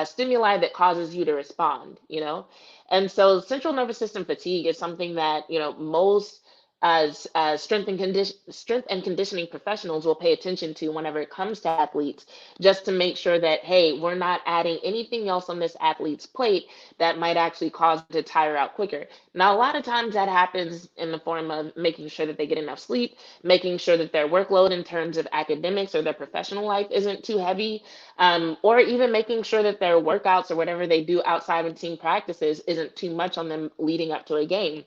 stimuli that causes you to respond, you know? And so central nervous system fatigue is something that, you know, most as strength and conditioning professionals will pay attention to whenever it comes to athletes, just to make sure that hey, we're not adding anything else on this athlete's plate that might actually cause them to tire out quicker. Now, a lot of times that happens in the form of making sure that they get enough sleep, making sure that their workload in terms of academics or their professional life isn't too heavy, or even making sure that their workouts or whatever they do outside of team practices isn't too much on them leading up to a game.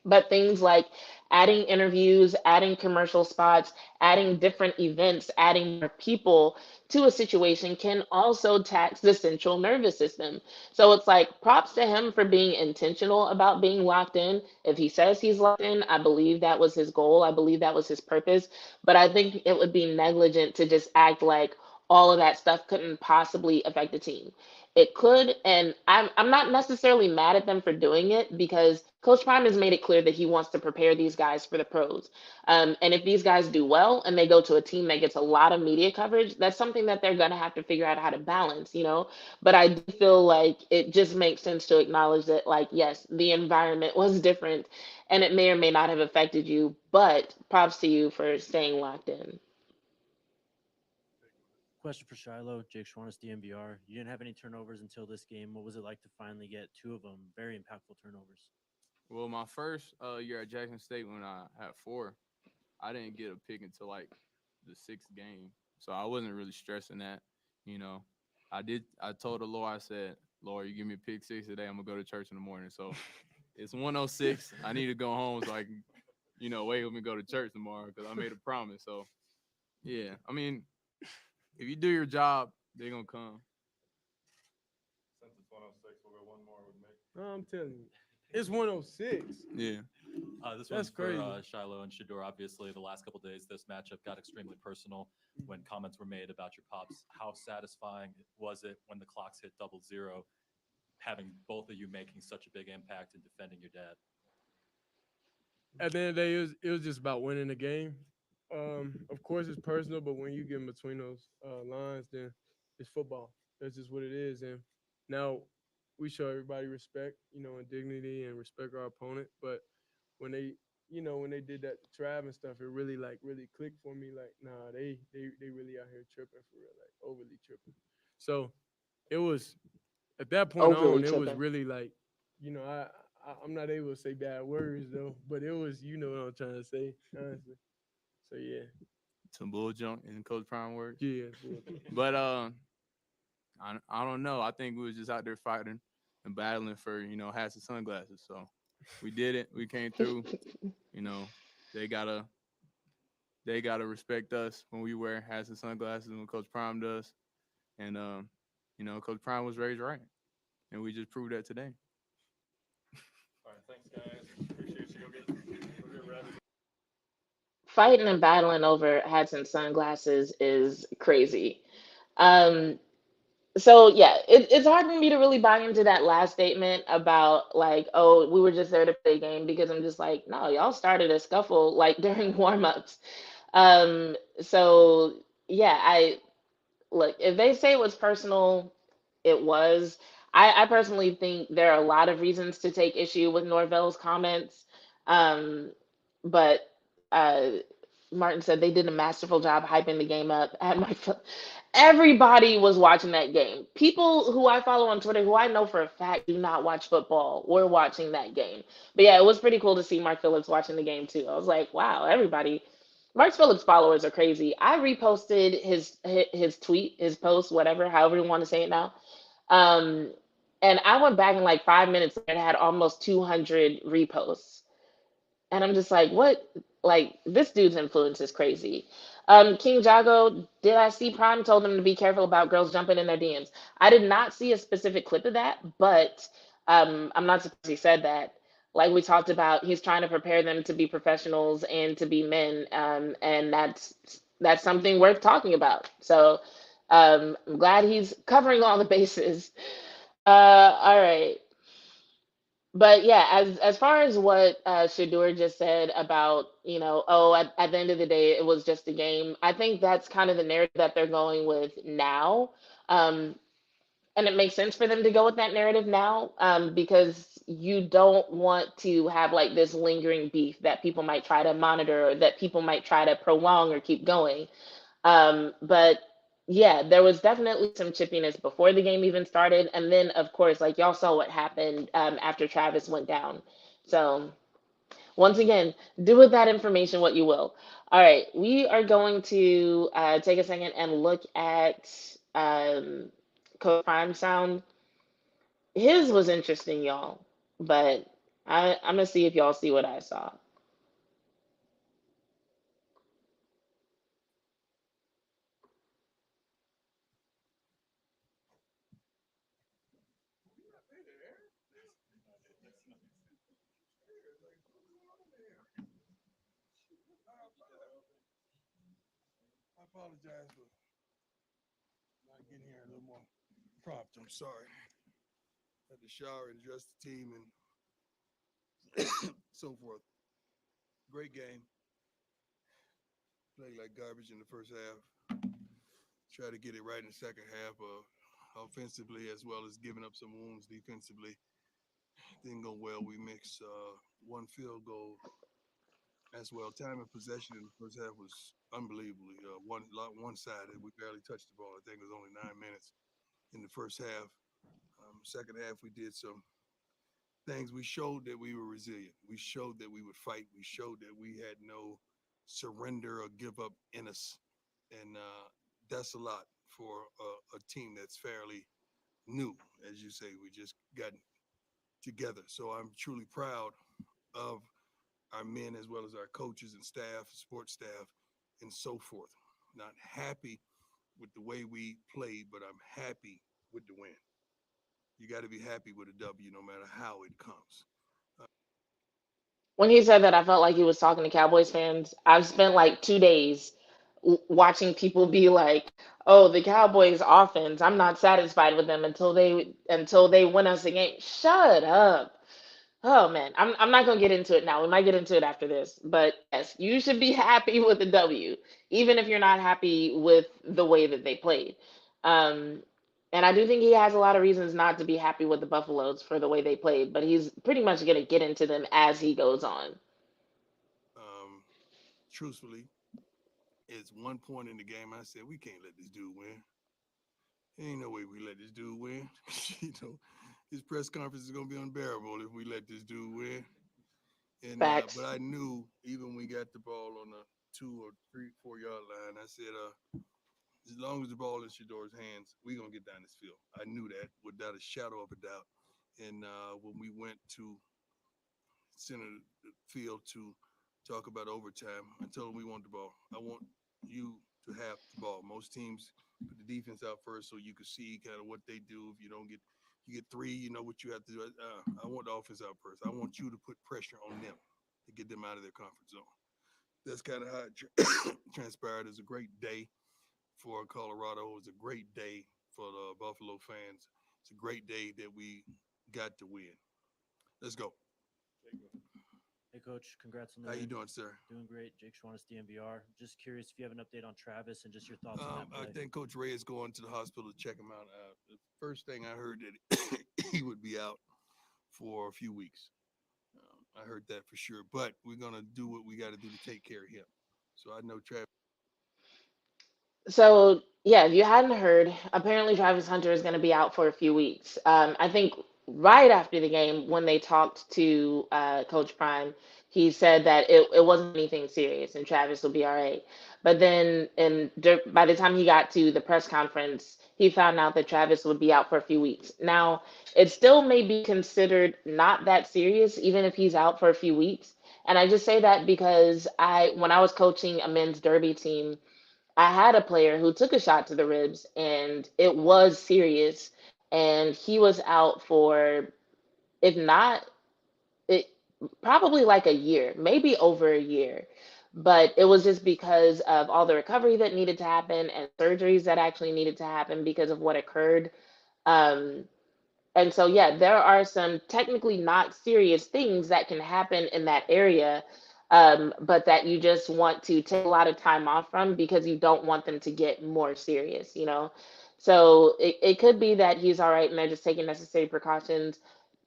But things like adding interviews, adding commercial spots, adding different events, adding more people to a situation can also tax the central nervous system. So it's like props to him for being intentional about being locked in. If he says he's locked in, I believe that was his goal. I believe that was his purpose. But I think it would be negligent to just act like all of that stuff couldn't possibly affect the team. it could. And I'm not necessarily mad at them for doing it because Coach Prime has made it clear that he wants to prepare these guys for the pros. And if these guys do well and they go to a team that gets a lot of media coverage, that's something that they're going to have to figure out how to balance, you know? But I do feel like it just makes sense to acknowledge that, like, yes, the environment was different and it may or may not have affected you, but props to you for staying locked in. Question for Shiloh, Jake Schwannis, DMVR. You didn't have any turnovers until this game. What was it like to finally get two of them? Very impactful turnovers. Well, my first year at Jackson State when I had 4, I didn't get a pick until like the 6th game. So I wasn't really stressing that, you know. I told the Lord, I said, Lord, you give me a pick 6 today, I'm going to go to church in the morning. So it's 1:06. I need to go home so I can, you know, wait with me go to church tomorrow because I made a promise. So, yeah, I mean, if you do your job, they're going to come. Since it's 106, we'll go one more with me. No, I'm telling you. It's 106. Yeah. This That's one's for crazy. Shiloh and Shador. Obviously, the last couple days, this matchup got extremely personal when comments were made about your pops. How satisfying was it when the clocks hit 00, having both of you making such a big impact in defending your dad? At the end of the day, it was just about winning the game. Of course, it's personal, but when you get in between those lines, then it's football. That's just what it is. And now we show everybody respect, you know, and dignity and respect our opponent. But when they, you know, when they did that to Trav and stuff, it really clicked for me. Like, nah, they really out here tripping for real, like overly tripping. So it was at that point Overly on, it was tripping. really like, you know, I'm not able to say bad words though, but it was, you know what I'm trying to say, honestly. So yeah. Some bull junk in Coach Prime words. Yeah. But I don't know. I think we was just out there fighting and battling for, you know, hats and sunglasses. So we did it. We came through. You know, they gotta respect us when we wear hats and sunglasses when Coach Prime does. And you know, Coach Prime was raised right. And we just proved that today. All right, thanks, guys. Appreciate you. Go get ready. Fighting and battling over hats and sunglasses is crazy. Um, so yeah, it's hard for me to really buy into that last statement about like, oh, we were just there to play a game because I'm just like, no, y'all started a scuffle like during warmups. So yeah, I look, if they say it was personal, it was. I personally think there are a lot of reasons to take issue with Norvell's comments. Um, but uh, Martin said they did a masterful job hyping the game up. Everybody was watching that game. People who I follow on Twitter, who I know for a fact do not watch football, were watching that game. But yeah, it was pretty cool to see Mark Phillips watching the game too. I was like, wow, everybody. Mark Phillips followers are crazy. I reposted his tweet, his post, whatever, however you want to say it now. Um, and I went back in like 5 minutes and it had almost 200 reposts. And I'm just like, what? Like, this dude's influence is crazy. King Jago, did I see Prime told him to be careful about girls jumping in their DMs? I did not see a specific clip of that, but I'm not surprised he said that. Like we talked about, he's trying to prepare them to be professionals and to be men, and that's something worth talking about. So I'm glad he's covering all the bases. All right. But yeah, as far as what Shador just said about, you know, oh, at the end of the day, it was just a game. I think that's kind of the narrative that they're going with now. Um, and it makes sense for them to go with that narrative now, because you don't want to have like this lingering beef that people might try to monitor or that people might try to prolong or keep going. But yeah, there was definitely some chippiness before the game even started. And then, of course, like y'all saw what happened after Travis went down. So, once again, do with that information what you will. All right, we are going to take a second and look at Coach Prime sound. His was interesting, y'all, but I'm going to see if y'all see what I saw. I apologize for not getting here a little more popped. I'm sorry. Had to shower and dress the team and so forth. Great game. Played like garbage in the first half. Try to get it right in the second half, offensively as well as giving up some wounds defensively. Didn't go well. We mixed one field goal as well. Time of possession in the first half was unbelievably one-sided. We barely touched the ball. I think it was only 9 minutes in the first half. Second half, we did some things. We showed that we were resilient. We showed that we would fight. We showed that we had no surrender or give up in us. And that's a lot for a team that's fairly new. As you say, we just got together. So I'm truly proud of our men as well as our coaches and staff, support staff, and so forth. Not happy with the way we played, but I'm happy with the win. You got to be happy with a W no matter how it comes. When he said that, I felt like he was talking to Cowboys fans. I've spent like 2 days watching people be like, "Oh, the Cowboys offense, I'm not satisfied with them until they win us a game." Shut up. Oh man, I'm not gonna get into it now. We might get into it after this, but yes, you should be happy with the W, even if you're not happy with the way that they played. Um, and I do think he has a lot of reasons not to be happy with the Buffaloes for the way they played, but he's pretty much gonna get into them as he goes on. Truthfully, it's one point in the game I said we can't let this dude win. Ain't no way we let this dude win. You know, his press conference is gonna be unbearable if we let this dude win. And Facts. but I knew even when we got the ball on the 2 or 3, 4 yard line, I said, as long as the ball in Shador's hands, we're gonna get down this field. I knew that without a shadow of a doubt. And when we went to center the field to talk about overtime, I told him we want the ball. I want you to have the ball. Most teams put the defense out first so you can see kind of what they do. If you don't get, you get 3, you know what you have to do. I want the offense out first. I want you to put pressure on them to get them out of their comfort zone. That's kind of how it transpired. It was a great day for Colorado. It was a great day for the Buffalo fans. It's a great day that we got to win. Let's go. Hey, Coach, congrats on the How you win. doing, sir? Doing great. Jake Schwannis, DMVR. Just curious if you have an update on Travis and just your thoughts on that I play. think Coach Ray is going to the hospital to check him out. The first thing I heard that he would be out for a few weeks. I heard that for sure. But we're going to do what we got to do to take care of him. So I know Travis. So yeah, if you hadn't heard, apparently Travis Hunter is going to be out for a few weeks. I think right after the game, when they talked to Coach Prime, he said that it wasn't anything serious and Travis will be all right. But then, by the time he got to the press conference, he found out that Travis would be out for a few weeks. Now, it still may be considered not that serious, even if he's out for a few weeks. And I just say that because when I was coaching a men's derby team, I had a player who took a shot to the ribs and it was serious. And he was out for, if not, it probably like a year, maybe over a year. But it was just because of all the recovery that needed to happen and surgeries that actually needed to happen because of what occurred. Um, and so, yeah, there are some technically not serious things that can happen in that area, but that you just want to take a lot of time off from because you don't want them to get more serious, you know? So it could be that he's all right and they're just taking necessary precautions.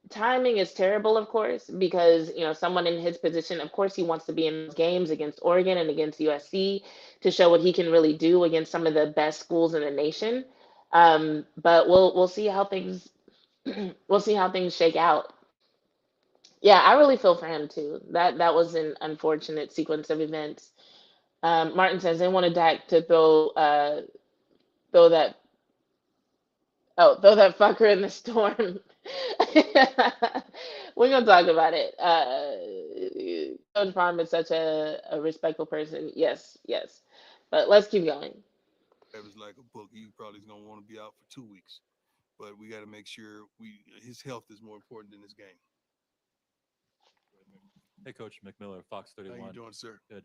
Timing is terrible, of course, because, you know, someone in his position, of course, he wants to be in those games against Oregon and against USC to show what he can really do against some of the best schools in the nation. But we'll see how things we'll see how things shake out. Yeah, I really feel for him too. That was an unfortunate sequence of events. Martin says they wanted Dak to throw that throw that fucker in the storm. We're gonna talk about it. Coach Prime is such a respectful person. Yes, yes. But let's keep going. Travis like a book. He probably is going to want to be out for 2 weeks. But we got to make sure his health is more important than his game. Hey, Coach McMiller, Fox 31. How you doing, sir? Good.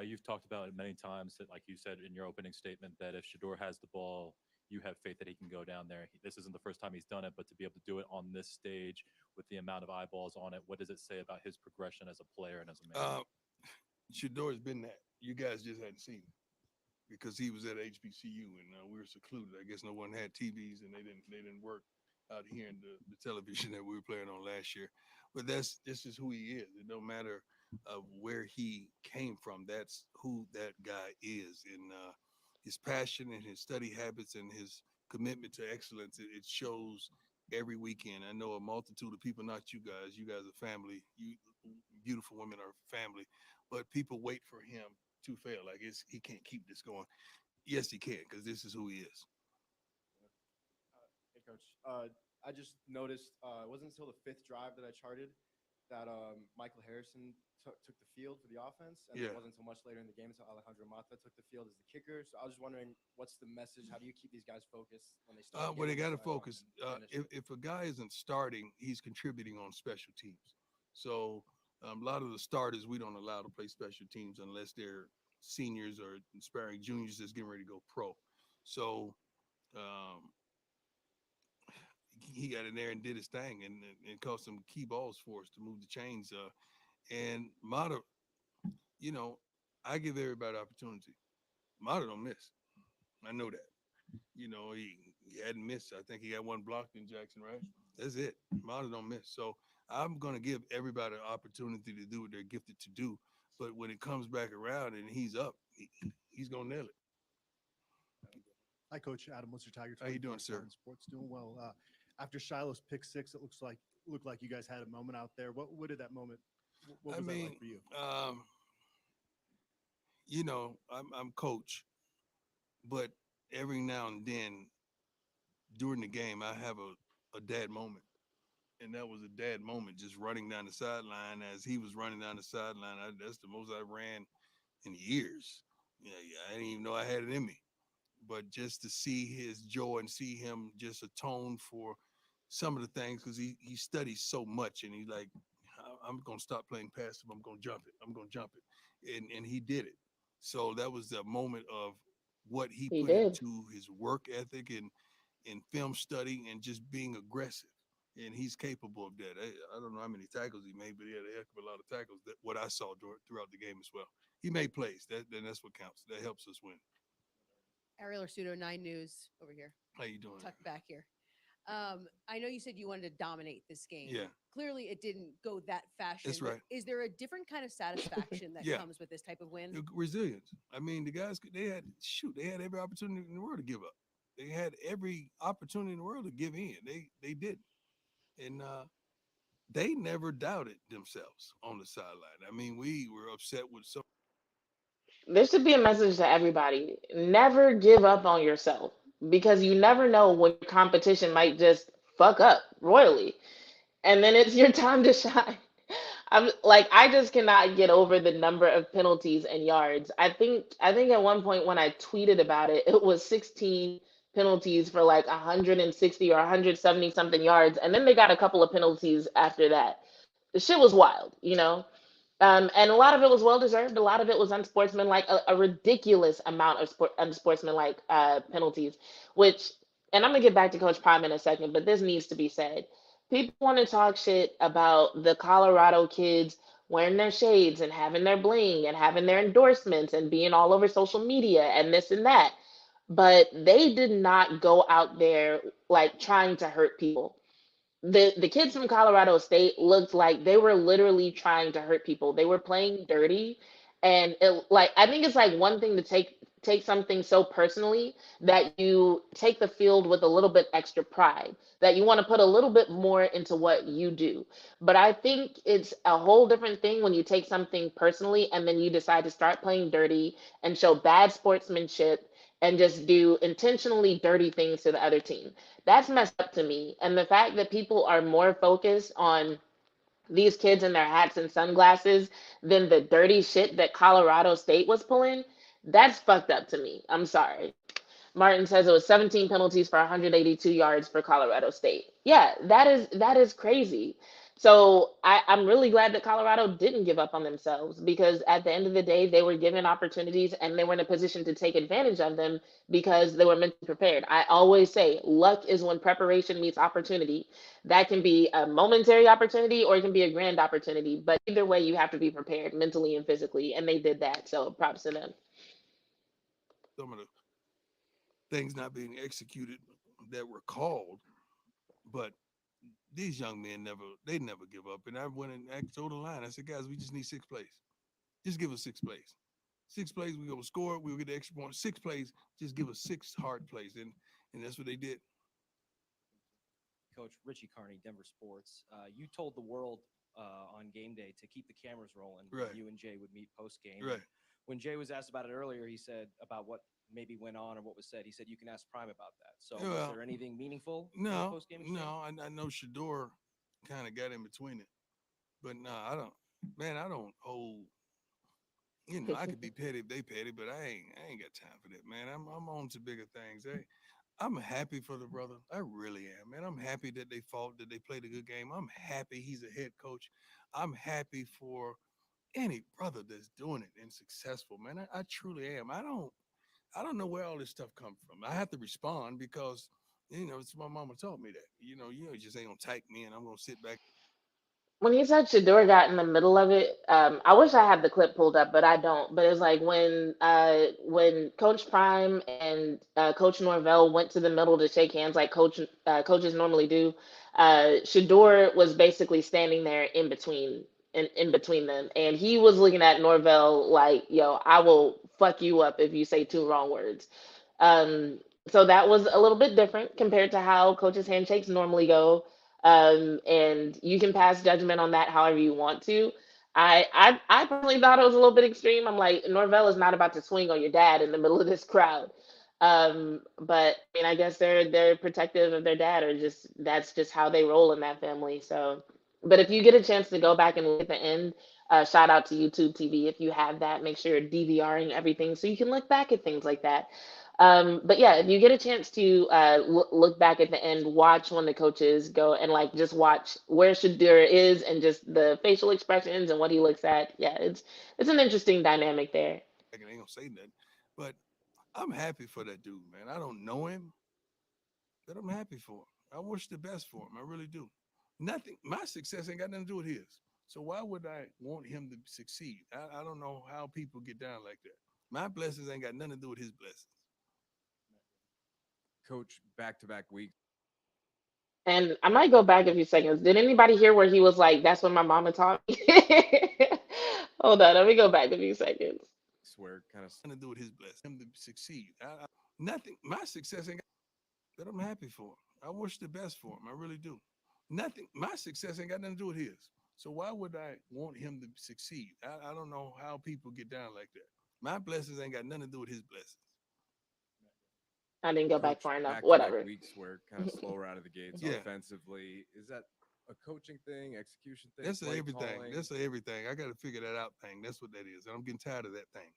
You've talked about it many times that, like you said in your opening statement, that if Shador has the ball, you have faith that he can go down there. This isn't the first time he's done it, but to be able to do it on this stage with the amount of eyeballs on it, what does it say about his progression as a player and as a man? Shador's been that. You guys just hadn't seen him because he was at HBCU and we were secluded. I guess no one had TVs and they didn't work out here in the television that we were playing on last year. But this is who he is. It don't matter where he came from. That's who that guy is. And his passion and his study habits and his commitment to excellence, it shows every weekend. I know a multitude of people, not you guys. You guys are family. You beautiful women are family. But people wait for him to fail. Like he can't keep this going. Yes, he can, because this is who he is. Hey, Coach. I just noticed it wasn't until the 5th drive that I charted that Michael Harrison took the field for the offense, and Yeah. it wasn't until much later in the game until Alejandro Mata took the field as the kicker. So I was just wondering, what's the message? How do you keep these guys focused when they start? Well, they got to getting focus. finish? If a guy isn't starting, he's contributing on special teams. So a lot of the starters we don't allow to play special teams unless they're seniors or aspiring juniors that's getting ready to go pro. So he got in there and did his thing and caught some key balls for us to move the chains. And Mata, I give everybody opportunity. Mata don't miss. I know that. He hadn't missed. I think he got one blocked in Jackson, right? That's it. Mata don't miss. So I'm going to give everybody an opportunity to do what they're gifted to do. But when it comes back around and he's up, he's going to nail it. Hi, Coach Adam. What's your Tiger? How you doing, sir? Sports doing well. After Shiloh's pick 6, it looked like you guys had a moment out there. What did that moment? What was that like for you? I'm coach, but every now and then during the game, I have a dad moment. And that was a dad moment, just running down the sideline as he was running down the sideline. That's the most I ran in years. I didn't even know I had it in me. But just to see his joy and see him just atone for some of the things, because he studies so much, and he's like, I'm going to stop playing passive. I'm going to jump it. I'm going to jump it. And he did it. So that was the moment of what he put into his work ethic and film study and just being aggressive. And he's capable of that. I don't know how many tackles he made, but he had a heck of a lot of tackles. That what I saw throughout the game as well. He made plays. That's what counts. That helps us win. Ariel Arsuto, 9 News over here. How you doing? Tucked back here. I know you said you wanted to dominate this game. Yeah. Clearly, it didn't go that fashion. That's but right. Is there a different kind of satisfaction that Yeah. comes with this type of win? Resilience. I mean, the guys, they had every opportunity in the world to give up. They had every opportunity in the world to give in. They didn't. And they never doubted themselves on the sideline. I mean, we were upset with some. There should be a message to everybody. Never give up on yourself because you never know when your competition might just fuck up royally. And then it's your time to shine. I just cannot get over the number of penalties and yards. I think at one point when I tweeted about it, it was 16 penalties for like 160 or 170 something yards, and then they got a couple of penalties after that. The shit was wild. And a lot of it was well deserved. A lot of it was unsportsmanlike, a ridiculous amount of unsportsmanlike penalties. And I'm gonna get back to Coach Prime in a second, but this needs to be said. People want to talk shit about the Colorado kids wearing their shades and having their bling and having their endorsements and being all over social media and this and that. But they did not go out there like trying to hurt people. The kids from Colorado State looked like they were literally trying to hurt people. They were playing dirty, and I think it's like one thing to take something so personally that you take the field with a little bit extra pride, that you want to put a little bit more into what you do. But I think it's a whole different thing when you take something personally and then you decide to start playing dirty and show bad sportsmanship and just do intentionally dirty things to the other team. That's messed up to me. And the fact that people are more focused on these kids and their hats and sunglasses than the dirty shit that Colorado State was pulling, that's fucked up to me. I'm sorry. Martin says it was 17 penalties for 182 yards for Colorado State. Yeah, that is crazy. So I'm really glad that Colorado didn't give up on themselves because at the end of the day, they were given opportunities and they were in a position to take advantage of them because they were mentally prepared. I always say luck is when preparation meets opportunity. That can be a momentary opportunity or it can be a grand opportunity, but either way, you have to be prepared mentally and physically, and they did that. So props to them. Some of the things not being executed that were called, but these young men never give up. And I went and told the line, I said, guys, we just need 6 plays. Just give us 6 plays. 6 plays, we're gonna score, we'll get the extra point. 6 plays, just give us 6 hard plays. And that's what they did. Coach Richie Carney, Denver Sports. You told the world on game day to keep the cameras rolling Right. when you and Jay would meet post game. Right. When Jay was asked about it earlier, he said about what maybe went on or what was said. He said you can ask Prime about that. So Well, was there anything meaningful? in the No, post-game exchange? no, I know Shador kind of got in between it, but no, I don't hold. You know, I could be petty if they petty, but I ain't got time for that, man. I'm on to bigger things. I'm happy for the brother. I really am, man. I'm happy that they fought, that they played a good game. I'm happy he's a head coach. I'm happy for any brother that's doing it and successful, man. I truly am. I don't know where all this stuff comes from. I have to respond because, it's my mama taught me that. You just ain't gonna type me and I'm gonna sit back. When he said Shador got in the middle of it, I wish I had the clip pulled up, but I don't. But it's like when Coach Prime and Coach Norvell went to the middle to shake hands, like coaches normally do. Shador was basically standing there in between them, and he was looking at Norvell like, "Yo, I will fuck you up if you say 2 wrong words." Um, so that was a little bit different compared to how coaches' handshakes normally go, and you can pass judgment on that however you want to. I personally thought it was a little bit extreme. I'm like, Norvell is not about to swing on your dad in the middle of this crowd. But I mean, I guess they're protective of their dad, or just that's just how they roll in that family. So, but if you get a chance to go back and look at the end, shout out to YouTube TV if you have that. Make sure you're DVRing everything so you can look back at things like that. But yeah, if you get a chance to look back at the end, watch when the coaches go and like just watch where Shadur is and just the facial expressions and what he looks at. Yeah, it's an interesting dynamic there. I ain't gonna say nothing, but I'm happy for that dude, man. I don't know him, but I'm happy for him. I wish the best for him. I really do. Nothing. My success ain't got nothing to do with his. So why would I want him to succeed? I don't know how people get down like that. My blessings ain't got nothing to do with his blessings. Coach, back-to-back weeks. And I might go back a few seconds. Did anybody hear where he was like, "That's what my mama taught me"? Hold on, let me go back a few seconds. Swear, kind of Nothing to do with his blessings. Him to succeed. Nothing. My success ain't got, but I'm happy for him. I wish the best for him. I really do. Nothing. My success ain't got nothing to do with his. So why would I want him to succeed? I don't know how people get down like that. My blessings ain't got nothing to do with his blessings. I didn't go back Coach, far enough. back-to-back Whatever. weeks were kind of slower out of the gates Yeah. offensively. Is that a coaching thing, execution thing? That's play everything. calling? That's everything. I got to figure that out thing. That's what that is. And I'm getting tired of that thing.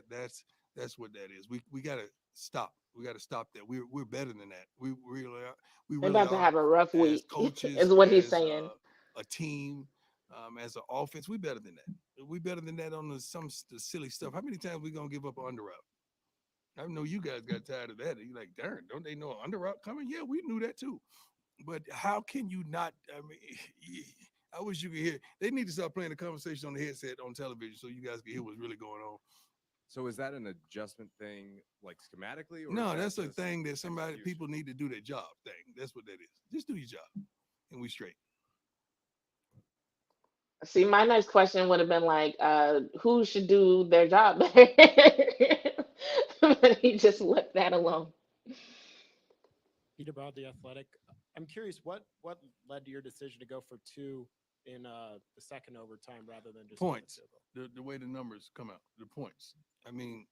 That's what that is. We got to stop. We got to stop that. We're better than that. We really are. We They're really about to are have a rough as week, coaches, is what he's as saying. a team, as an offense. We better than that. We better than that on the silly stuff. How many times we gonna give up an under route? I know you guys got tired of that. You're like, darn, don't they know an under route coming? Yeah, we knew that too. But how can you not? I mean, I wish you could hear. They need to start playing the conversation on the headset on television so you guys can hear what's really going on. So is that an adjustment thing, like schematically? Or No, is that's that a just thing that execution? people need to do their job thing. That's what that is. Just do your job, and we straight. See, my next question would have been like, who should do their job better? But he just left that alone. Pete about the Athletic. I'm curious, what led to your decision to go for 2 in the second overtime rather than just going to Points. field goal? The way the numbers come out, the points. I mean,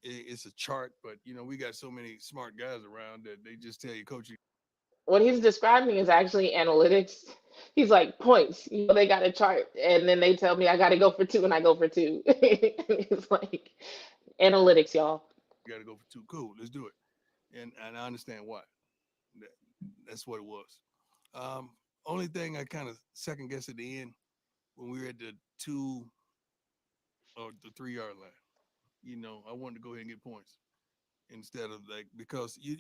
it's a chart, but we got so many smart guys around that they just tell you, coach. What he's describing is actually analytics. He's like points. They got a chart, and then they tell me I got to go for 2, and I go for 2. It's like analytics, y'all. You got to go for 2. Cool, let's do it. And I understand why. That's what it was. only thing I kind of second guess at the end when we were at the 2 or the 3 yard line. You know, I wanted to go ahead and get points instead of like because you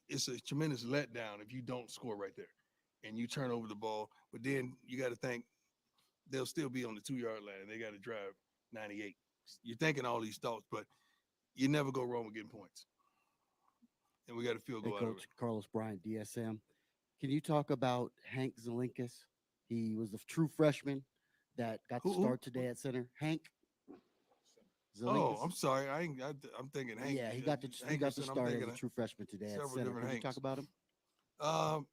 it's a tremendous letdown if you don't score right there and you turn over the ball. But then you got to think they'll still be on the 2 yard line. They got to drive 98. You're thinking all these thoughts, but you never go wrong with getting points. And we got a field Hey, goal out of it. Coach Carlos Bryant, DSM. Can you talk about Hank Zelinkas? He was a true freshman that got the Who? start today at center. Hank Oh, Zelinkas. I'm sorry. I'm thinking Hank. Yeah, he got the Hankerson. I'm start as thinking a of true freshman today at several center. different Can you talk Hanks. about him?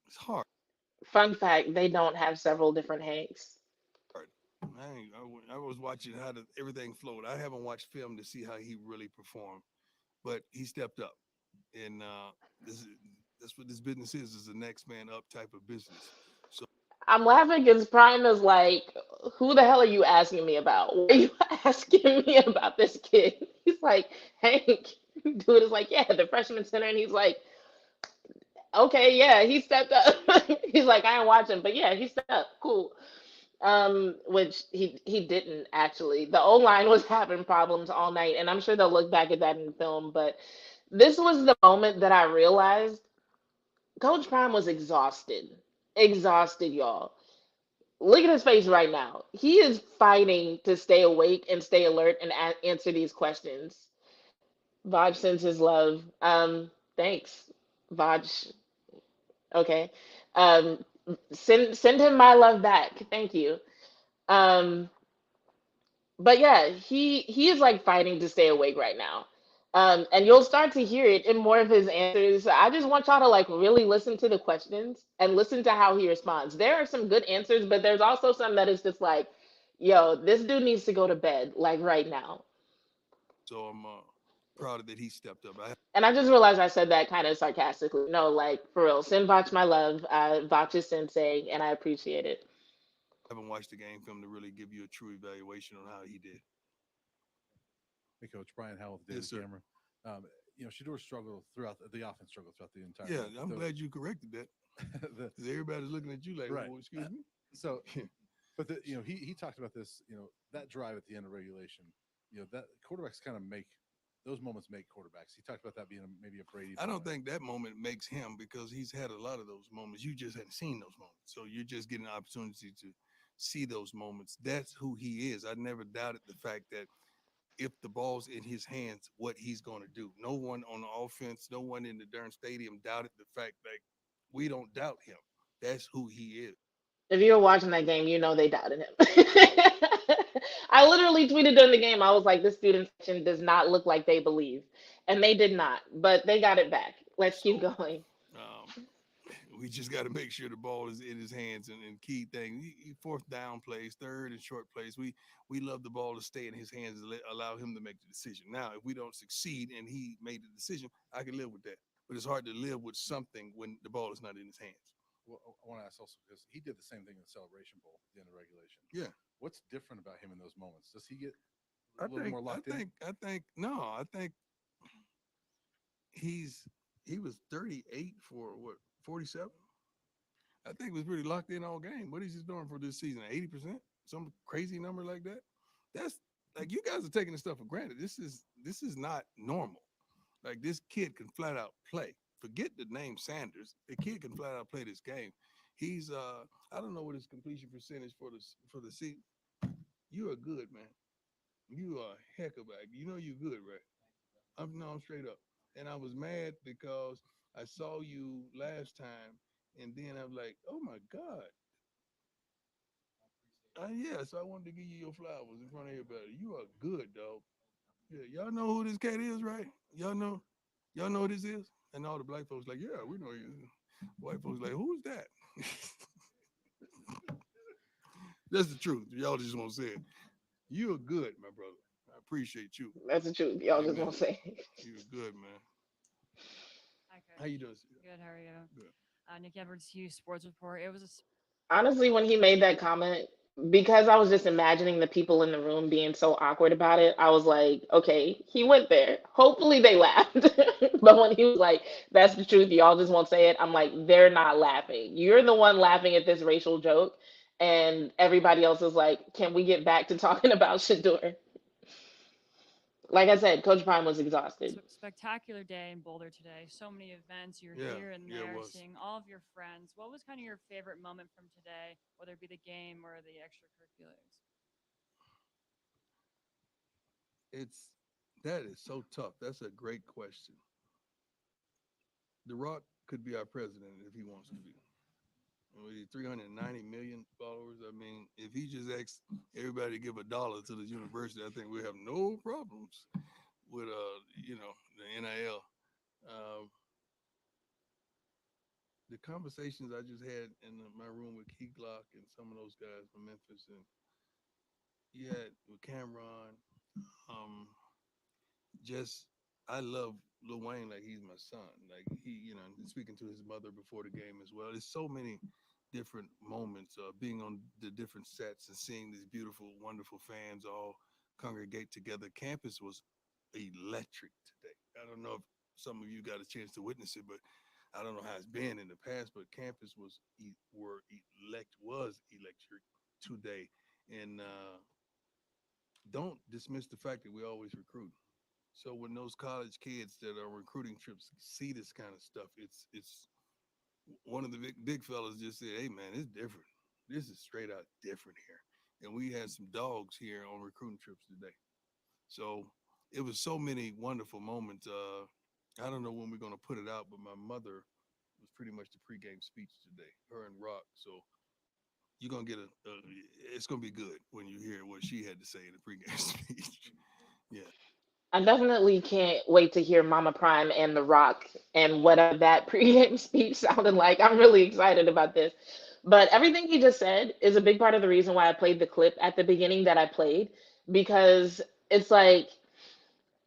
It's hard. Fun fact, they don't have several different Hanks. I was watching how everything flowed. I haven't watched film to see how he really performed, but he stepped up, and that's what this business is the next man up type of business. So I'm laughing because Prime is like, who the hell are you asking me about? What are you asking me about this kid? He's like, Hank. Dude is like, yeah, the freshman center. And he's like, okay, yeah, he stepped up. He's like, I ain't watching, but yeah, he stepped up. Cool. Which he didn't actually. The O line was having problems all night, and I'm sure they'll look back at that in film. But this was the moment that I realized Coach Prime was exhausted. Exhausted, y'all. Look at his face right now. He is fighting to stay awake and stay alert and answer these questions. Vaj sends his love. Thanks, Vaj. Okay. Um, send him my love back. Thank you. Um, but yeah, he is like fighting to stay awake right now. And you'll start to hear it in more of his answers. I just want y'all to like really listen to the questions and listen to how he responds. There are some good answers, but there's also some that is just like, yo, this dude needs to go to bed like right now. I'm proud that he stepped up. And I just realized I said that kind of sarcastically. No, like for real. Send Vach my love. Vach is sensei, and I appreciate it. Haven't watched the game film to really give you a true evaluation on how he did. Hey, Coach Brian Howell, the Yes, sir. camera. You know, Shedeur struggled throughout the offense struggled throughout the entire. Yeah, game. I'm So- glad you corrected that. 'Cause everybody's looking at you like, Right. oh, excuse me. So, but you know, he talked about this. You know, that drive at the end of regulation. You know, that quarterbacks kind of make those moments make quarterbacks. He talked about that being maybe a Brady. I don't think that moment makes him because he's had a lot of those moments. You just hadn't seen those moments. So you're just getting an opportunity to see those moments. That's who he is. I never doubted the fact that if the ball's in his hands, what he's going to do. No one on the offense, no one in the darn stadium doubted the fact that we don't doubt him. That's who he is. If you were watching that game, you know they doubted him. I literally tweeted during the game, I was like, this student section does not look like they believe. And they did not, but they got it back. Let's keep going. We just got to make sure the ball is in his hands and key thing. Fourth down plays, third and short plays. We love the ball to stay in his hands and allow him to make the decision. Now, if we don't succeed and he made the decision, I can live with that. But it's hard to live with something when the ball is not in his hands. Well, I want to ask also because he did the same thing in the Celebration Bowl at the end of regulation. Yeah. What's different about him in those moments? Does he get I a little more locked in? I think he was 38 for what, 47? I think he was pretty locked in all game. What is he doing for this season? 80%? Some crazy number like that? That's like you guys are taking this stuff for granted. This is not normal. Like this kid can flat out play. Forget the name Sanders. The kid can flat out play this game. He's I don't know what his completion percentage for the season. You are good, man. You are a heck of a. You know you're good, right? I'm straight up. And I was mad because I saw you last time, and then I'm like, oh my God. Yeah, so I wanted to give you your flowers in front of everybody. You are good, dog. Yeah, y'all know who this cat is, right? Y'all know who this is? And all the black folks like, yeah, we know you. White folks like, who's that? That's the truth. Y'all just won't say it. You're good, my brother. I appreciate you. That's the truth. Y'all just Amen. won't say. You're good, man. Hi, Coach. How you doing? Good. How are you? Good. Nick Edwards, Hughes Sports Report. It was Honestly, when he made that comment, because I was just imagining the people in the room being so awkward about it, I was like, okay, he went there. Hopefully they laughed. But when he was like, that's the truth, y'all just won't say it, I'm like, they're not laughing. You're the one laughing at this racial joke. And everybody else is like, can we get back to talking about Shador? Like I said, Coach Prime was exhausted. Spectacular day in Boulder today. So many events. You're Yeah, here and yeah, it there, was. seeing all of your friends. What was kind of your favorite moment from today, whether it be the game or the extracurriculars? That is so tough. That's a great question. The Rock could be our president if he wants to be. With his 390 million followers, I mean, if he just asks everybody to give $1 to the university, I think we have no problems with the NIL. The conversations I just had in my room with Key Glock and some of those guys from Memphis, and with Cameron, I love Lil Wayne like he's my son. Like he, speaking to his mother before the game as well. There's so many different moments, being on the different sets and seeing these beautiful, wonderful fans all congregate together. Campus was electric today. I don't know if some of you got a chance to witness it, but I don't know how it's been in the past, but campus was electric today. And don't dismiss the fact that we always recruit. So when those college kids that are recruiting trips see this kind of stuff, it's one of the big fellas just said, "Hey man, it's different. This is straight out different here." And we had some dogs here on recruiting trips today. So it was so many wonderful moments. I don't know when we're gonna put it out, but my mother was pretty much the pregame speech today, her and Rock. So you're gonna get it's gonna be good when you hear what she had to say in the pregame speech. Yeah. I definitely can't wait to hear Mama Prime and The Rock and whatever that pregame speech sounded like. I'm really excited about this. But everything he just said is a big part of the reason why I played the clip at the beginning that I played, because it's like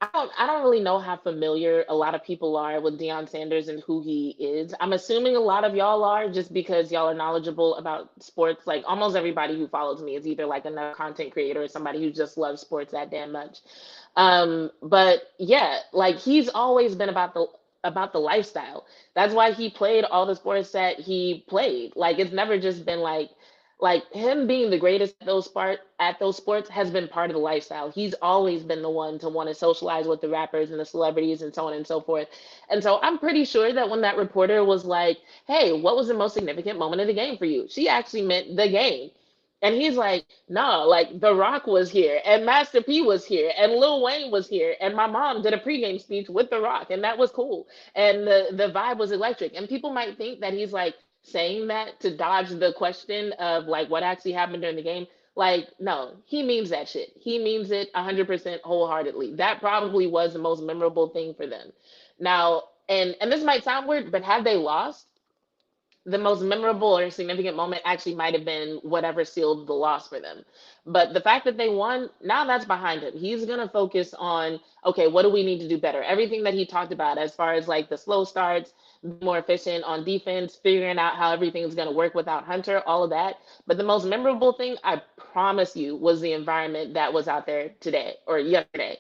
I don't really know how familiar a lot of people are with Deion Sanders and who he is. I'm assuming a lot of y'all are, just because y'all are knowledgeable about sports. Like almost everybody who follows me is either like another content creator or somebody who just loves sports that damn much. But yeah, like he's always been about the lifestyle. That's why he played all the sports that he played. Like it's never just been like him being the greatest at those sports has been part of the lifestyle. He's always been the one to want to socialize with the rappers and the celebrities and so on and so forth. And so I'm pretty sure that when that reporter was like, "Hey, what was the most significant moment of the game for you?" She actually meant the game. And he's like, "No, like The Rock was here, and Master P was here, and Lil Wayne was here, and my mom did a pregame speech with The Rock, and that was cool. And the vibe was electric." And people might think that he's like saying that to dodge the question of like what actually happened during the game. Like, no, he means that shit. He means it 100% wholeheartedly. That probably was the most memorable thing for them. Now, and this might sound weird, but had they lost, the most memorable or significant moment actually might have been whatever sealed the loss for them. But the fact that they won, now that's behind him. He's going to focus on, okay, what do we need to do better? Everything that he talked about as far as like the slow starts, be more efficient on defense, figuring out how everything's going to work without Hunter, all of that. But the most memorable thing, I promise you, was the environment that was out there today or yesterday.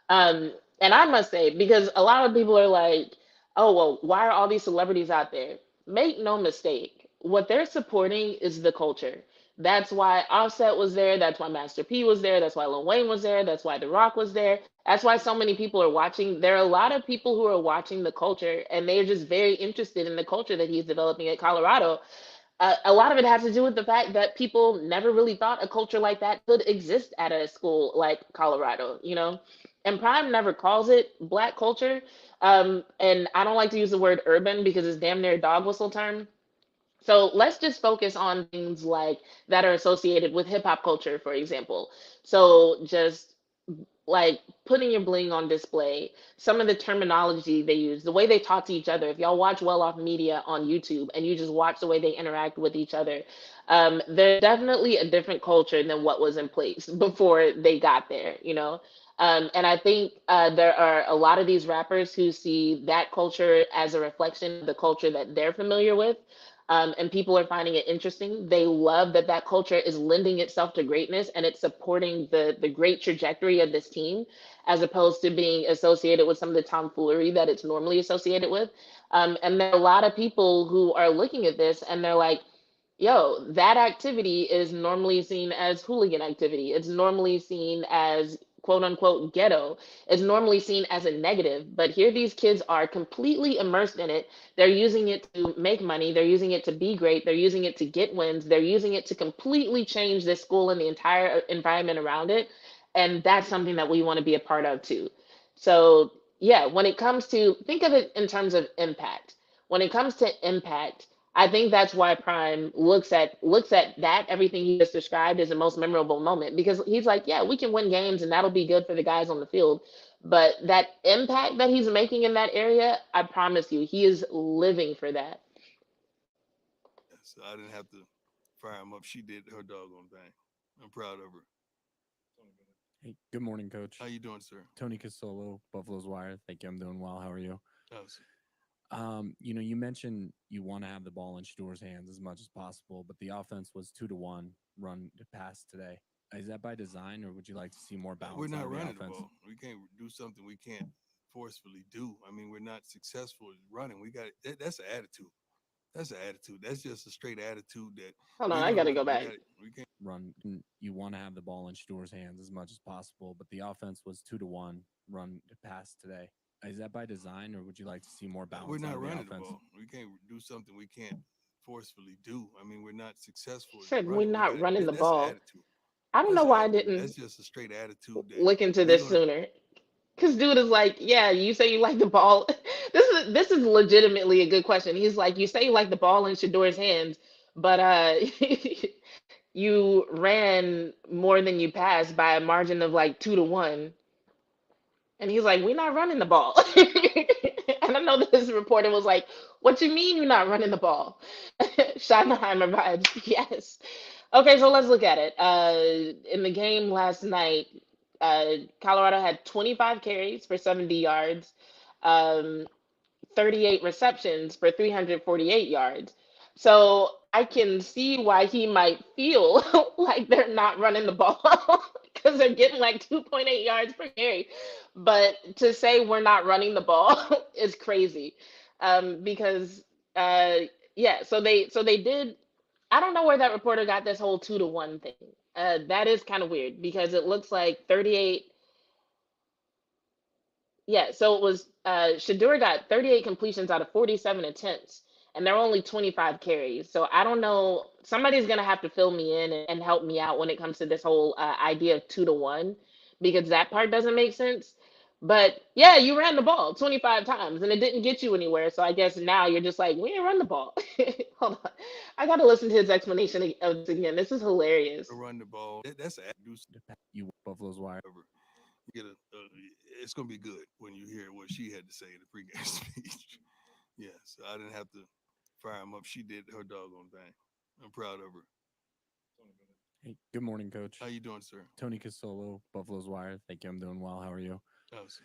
And I must say, because a lot of people are like, "Oh, well, why are all these celebrities out there?" Make no mistake, what they're supporting is the culture. That's why Offset was there. That's why Master P was there. That's why Lil Wayne was there. That's why The Rock was there. That's why so many people are watching. There are a lot of people who are watching the culture, and they're just very interested in the culture that he's developing at Colorado. A lot of it has to do with the fact that people never really thought a culture like that could exist at a school like Colorado, you know? And Prime never calls it Black culture. And I don't like to use the word urban because it's damn near a dog whistle term. So let's just focus on things like that are associated with hip hop culture, for example. So just like putting your bling on display, some of the terminology they use, the way they talk to each other. If y'all watch Well Off Media on YouTube and you just watch the way they interact with each other, they're definitely a different culture than what was in place before they got there, you know? And I think there are a lot of these rappers who see that culture as a reflection of the culture that they're familiar with. and people are finding it interesting. They love that that culture is lending itself to greatness and it's supporting the great trajectory of this team, as opposed to being associated with some of the tomfoolery that it's normally associated with. And there are a lot of people who are looking at this and they're like, yo, that activity is normally seen as hooligan activity. It's normally seen as quote unquote ghetto. It's normally seen as a negative. But here these kids are completely immersed in it. They're using it to make money. They're using it to be great. They're using it to get wins. They're using it to completely change this school and the entire environment around it. And that's something that we want to be a part of too. So, yeah, when it comes to think of it in terms of impact. When it comes to impact, I think that's why Prime looks at that everything he just described as the most memorable moment, because he's like, yeah, we can win games and that'll be good for the guys on the field, but that impact that he's making in that area, I promise you, he is living for that. So I didn't have to fire him up. She did her doggone thing. I'm proud of her. Hey, good morning, Coach. How you doing, sir? Tony Casolo, Buffalo's Wire. Thank you. I'm doing well. How are you? How's You mentioned you want to have the ball in Shador's hands as much as possible, but the offense was 2-1 run to pass today. Is that by design, or would you like to see more balance? We're out not of the running the offense? ball. We can't do something we can't forcefully do. I mean, we're not successful at running. We got that's an attitude. That's an attitude. That's just a straight attitude that. Hold on, we're I gonna gotta go run. back. We can't Run. You want to have the ball in Shador's hands as much as possible, but the offense was 2-1 run to pass today. Is that by design, or would you like to see more balance? We're out not of the running the offense? ball. We can't do something we can't forcefully do. I mean, we're not successful at Said we're running. We not got running the that's an ball. attitude. I don't That's know an why I attitude. didn't That's just a straight attitude that look into we're this gonna. sooner. Cause dude is like, yeah, you say you like the ball. This is legitimately a good question. He's like, you say you like the ball in Shador's hands, but you ran more than you passed by a margin of like 2-1. And he's like, we're not running the ball. And I know that this reporter was like, what you mean you're not running the ball? Schottenheimer vibes, yes. Okay, so let's look at it. In the game last night, Colorado had 25 carries for 70 yards, um, 38 receptions for 348 yards. So I can see why he might feel like they're not running the ball because they're getting like 2.8 yards per carry. But to say we're not running the ball is crazy, because uh, yeah. So they did. I don't know where that reporter got this whole 2-1 thing. That is kind of weird because it looks like 38. Yeah, so it was Shador got 38 completions out of 47 attempts, and there are only 25 carries. So I don't know. Somebody's gonna have to fill me in and help me out when it comes to this whole idea of 2-1, because that part doesn't make sense. But yeah, you ran the ball 25 times and it didn't get you anywhere. So I guess now you're just like, we didn't run the ball. Hold on, I gotta listen to his explanation of this again. This is hilarious. Run the ball. That's an attitude. You Buffalo's Wire. You get it's gonna be good when you hear what she had to say in the pregame speech. Yeah, so I didn't have to fire him up. She did her doggone thing. I'm proud of her. Hey, good morning, Coach. How you doing, sir? Tony Casolo, Buffalo's Wire. Thank you. I'm doing well. How are you? How's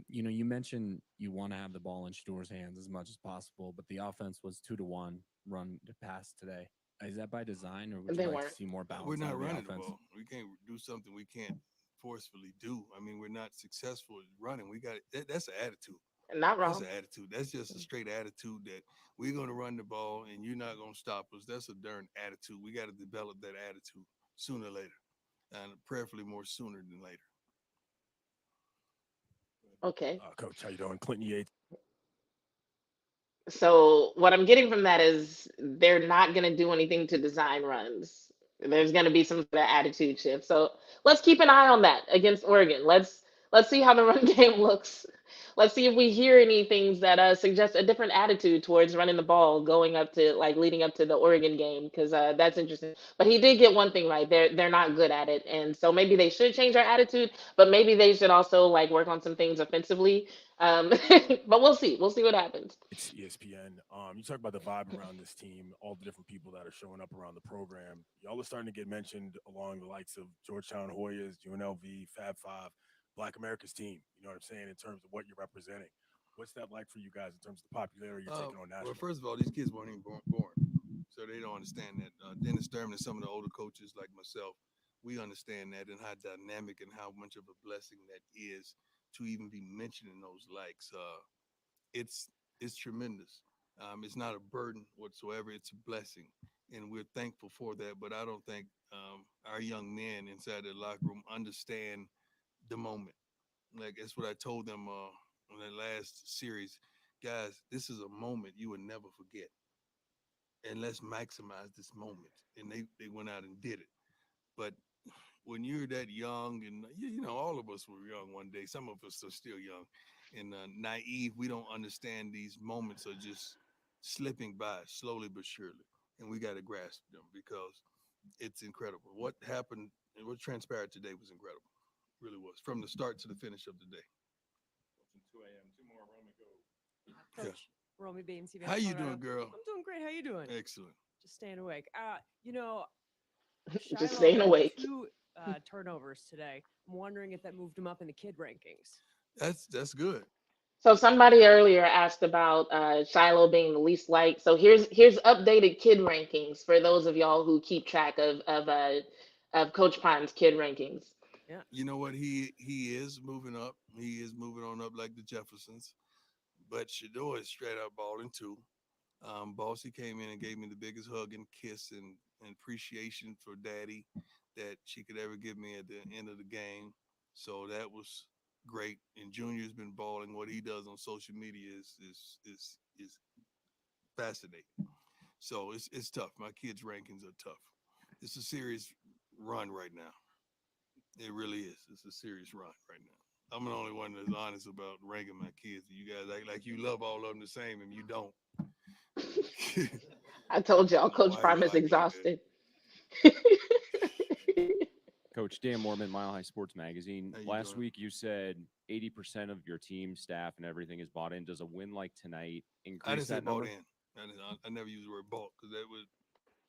You mentioned you want to have the ball in Shador's hands as much as possible, but the offense was 2-1 run to pass today. Is that by design, or would They you like weren't. to see more balance? We're out not of the running the offense? ball. We can't do something we can't forcefully do. I mean, we're not successful at running. We got that's an attitude. Not That's wrong. an attitude. That's just a straight attitude that we're gonna run the ball and you're not gonna stop us. That's a darn attitude. We got to develop that attitude sooner or later, and prayerfully more sooner than later. Okay. Coach, how you doing? Clinton Yates. So what I'm getting from that is they're not going to do anything to design runs. There's going to be some sort of attitude shift. So let's keep an eye on that against Oregon. Let's see how the run game looks. Let's see if we hear any things that suggest a different attitude towards running the ball going up to like leading up to the Oregon game, because that's interesting. But he did get one thing right. They're not good at it, and so maybe they should change their attitude. But maybe they should also like work on some things offensively. But we'll see. We'll see what happens. It's ESPN. You talk about the vibe around this team, all the different people that are showing up around the program. Y'all are starting to get mentioned along the likes of Georgetown Hoyas, UNLV, Fab Five, Black America's team. You know what I'm saying, in terms of what you're representing. What's that like for you guys in terms of the popularity you're taking on national? Well, first of all, these kids weren't even born, so they don't understand that. Dennis Thurman and some of the older coaches like myself, we understand that and how dynamic and how much of a blessing that is to even be mentioning those likes. It's tremendous. It's not a burden whatsoever. It's a blessing, and we're thankful for that. But I don't think our young men inside the locker room understand the moment. Like that's what I told them on that last series, guys. This is a moment you will never forget, and let's maximize this moment. And they went out and did it. But when you're that young, and you know, all of us were young one day. Some of us are still young and naive. We don't understand these moments are just slipping by slowly but surely, and we got to grasp them because it's incredible. What happened and what transpired today was incredible. Really was from the start to the finish of the day. 2 a.m. 2 more Roman go. Yeah. Coach Romy Bain, CBS How you Colorado. doing, girl? I'm doing great. How you doing? Excellent. Just staying awake. You know, Just Shiloh staying had awake. 2 turnovers today. I'm wondering if that moved him up in the kid rankings. That's good. So somebody earlier asked about Shiloh being the least liked. So here's updated kid rankings for those of y'all who keep track of Coach Prime's kid rankings. Yeah. You know what? He is moving up. He is moving on up like the Jeffersons. But Shador is straight up balling too. Bossy came in and gave me the biggest hug and kiss and appreciation for Daddy that she could ever give me at the end of the game. So that was great. And Junior's been balling. What he does on social media is fascinating. So it's tough. My kids' rankings are tough. It's a serious run right now. It really is. It's a serious run right now. I'm the only one that's honest about ranking my kids. You guys act like you love all of them the same, and you don't. I told y'all, Coach Why Prime you is like me, exhausted. Coach Dan Mormon, Mile High Sports Magazine. How you Last doing? week you said 80% of your team, staff, and everything is bought in. Does a win like tonight I increase didn't say that bought number? in. I never use the word bought because that would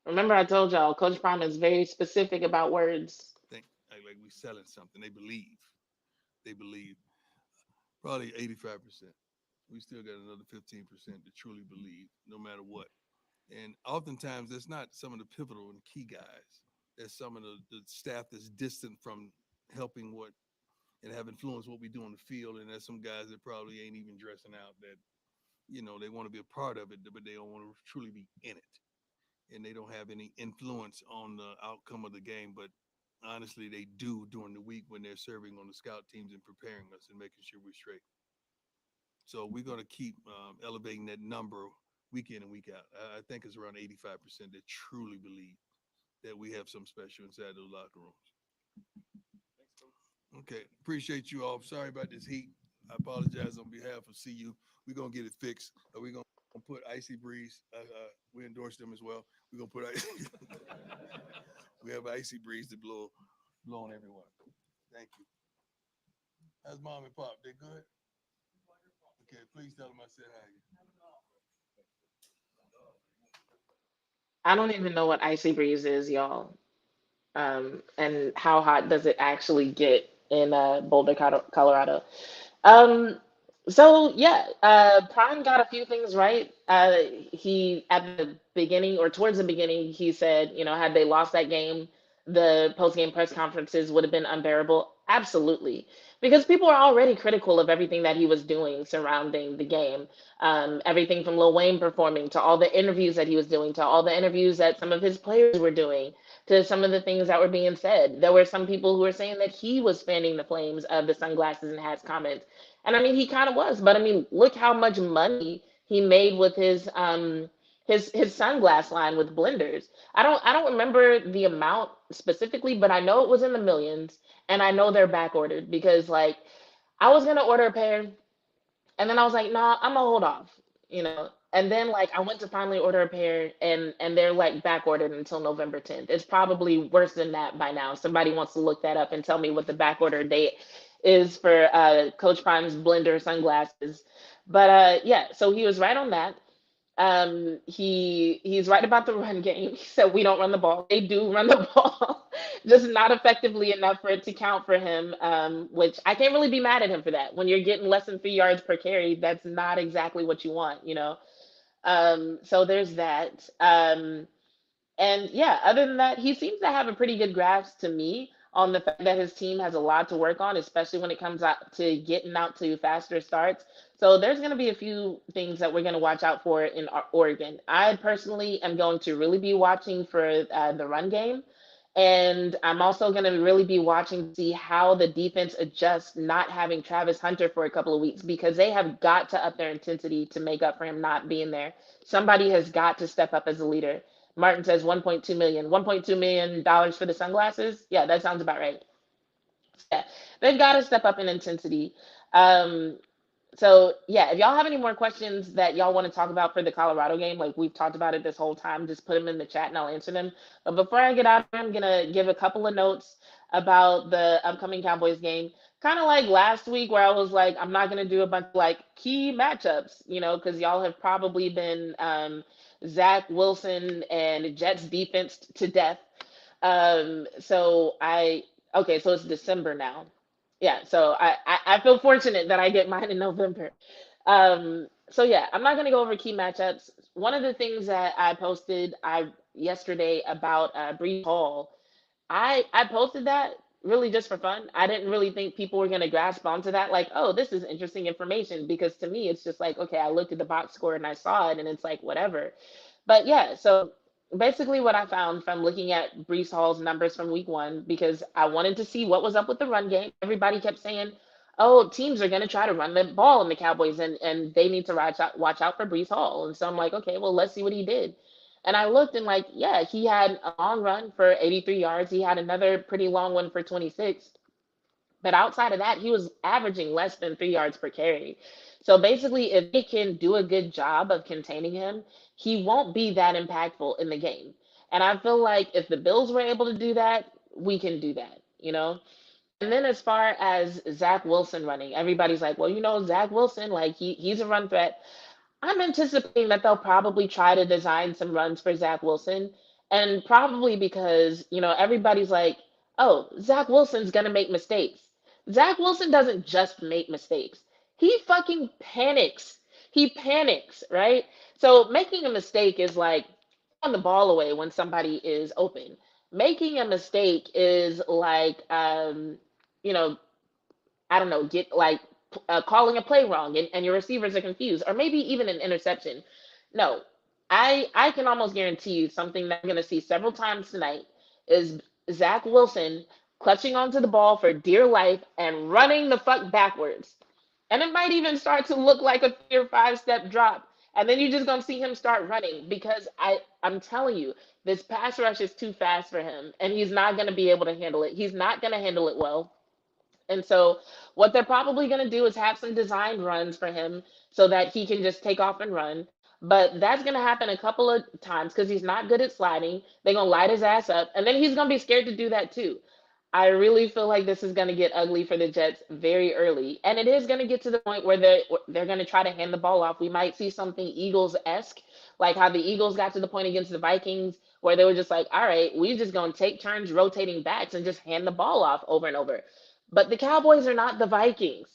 Remember, I told y'all, Coach Prime is very specific about words. think like we selling something. They believe. They believe. Probably 85%. We still got another 15% to truly believe, no matter what. And oftentimes, that's not some of the pivotal and key guys. That's some of the staff that's distant from helping what and have influenced what we do on the field. And there's some guys that probably ain't even dressing out that, you know, they want to be a part of it, but they don't want to truly be in it. And they don't have any influence on the outcome of the game. But honestly, they do during the week when they're serving on the scout teams and preparing us and making sure we're straight. So we're going to keep elevating that number week in and week out. I think it's around 85% that truly believe that we have some special inside those locker rooms. Okay, appreciate you all. Sorry about this heat. I apologize on behalf of CU. We're going to get it fixed. We're going to put Icy Breeze. We endorse them as well. We're going to put we have Icy Breeze to blow on everyone. Thank you. How's mom and pop? They good? Okay, please tell them I said hi. I don't even know what Icy Breeze is, y'all. And how hot does it actually get in Boulder, Colorado? Um, so yeah, Prime got a few things right. He at the beginning or towards the beginning, he said, you know, had they lost that game, the post-game press conferences would have been unbearable. Absolutely, because people are already critical of everything that he was doing surrounding the game. Everything from Lil Wayne performing to all the interviews that he was doing to all the interviews that some of his players were doing to some of the things that were being said. There were some people who were saying that he was fanning the flames of the sunglasses and hats comments. And I mean, he kind of was, but I mean, look how much money he made with his sunglass line with blenders. I don't remember the amount specifically, but I know it was in the millions, and I know they're back ordered because like I was gonna order a pair, and then I was like, nah, I'm gonna hold off, you know. And then like I went to finally order a pair, and they're like back ordered until November 10th. It's probably worse than that by now. Somebody wants to look that up and tell me what the back order date is for Coach Prime's blender sunglasses. But yeah, so he was right on that. He's right about the run game. He said we don't run the ball. They do run the ball, just not effectively enough for it to count for him. Which I can't really be mad at him for that. When you're getting less than 3 yards per carry, that's not exactly what you want, you know. So there's that. And yeah, other than that, he seems to have a pretty good grasp to me on the fact that his team has a lot to work on, especially when it comes out to getting out to faster starts. So there's going to be a few things that we're going to watch out for in Oregon. I personally am going to really be watching for the run game. And I'm also going to really be watching to see how the defense adjusts not having Travis Hunter for a couple of weeks because they have got to up their intensity to make up for him not being there. Somebody has got to step up as a leader. Martin says 1.2 million. $1.2 million for the sunglasses? Yeah, that sounds about right. Yeah, they've got to step up in intensity. Um, so yeah, if y'all have any more questions that y'all want to talk about for the Colorado game, like we've talked about it this whole time, just put them in the chat and I'll answer them. But before I get out, I'm gonna give a couple of notes about the upcoming Cowboys game. Kind of like last week where I was like, I'm not gonna do a bunch of like key matchups, you know, because y'all have probably been Zach Wilson and Jets defense to death. Okay, so it's December now. Yeah, so I feel fortunate that I get mine in November. So yeah, I'm not gonna go over key matchups. One of the things that I posted yesterday about Breece Hall, I posted that really just for fun. I didn't really think people were gonna grasp onto that, like, oh, this is interesting information, because to me it's just like, okay, I looked at the box score and I saw it and it's like whatever. But yeah, so basically what I found from looking at Brees Hall's numbers from week one, because I wanted to see what was up with the run game. Everybody kept saying, oh, teams are going to try to run the ball in the Cowboys and they need to watch out for Brees Hall. And so I'm like, okay, well, let's see what he did. And I looked and like, yeah, he had a long run for 83 yards. He had another pretty long one for 26. But outside of that, he was averaging less than 3 yards per carry. So basically, if they can do a good job of containing him, he won't be that impactful in the game. And I feel like if the Bills were able to do that, we can do that, you know? And then as far as Zach Wilson running, everybody's like, well, you know, Zach Wilson, like he's a run threat. I'm anticipating that they'll probably try to design some runs for Zach Wilson. And probably because, you know, everybody's like, oh, Zach Wilson's going to make mistakes. Zach Wilson doesn't just make mistakes, he fucking panics. He panics, right? So making a mistake is like on the ball away when somebody is open. Making a mistake is like, you know, I don't know, get like calling a play wrong and your receivers are confused, or maybe even an interception. No, I can almost guarantee you something that I'm going to see several times tonight is Zach Wilson clutching onto the ball for dear life and running the fuck backwards. And it might even start to look like a 3 or 5 step drop. And then you're just going to see him start running because I'm telling you, this pass rush is too fast for him and he's not going to be able to handle it. He's not going to handle it well. And so what they're probably going to do is have some designed runs for him so that he can just take off and run. But that's going to happen a couple of times because he's not good at sliding. They're going to light his ass up, and then he's going to be scared to do that too. I really feel like this is going to get ugly for the Jets very early, and it is going to get to the point where they're going to try to hand the ball off. We might see something Eagles-esque, like how the Eagles got to the point against the Vikings where they were just like, all right, we're just going to take turns rotating backs and just hand the ball off over and over. But the Cowboys are not the Vikings.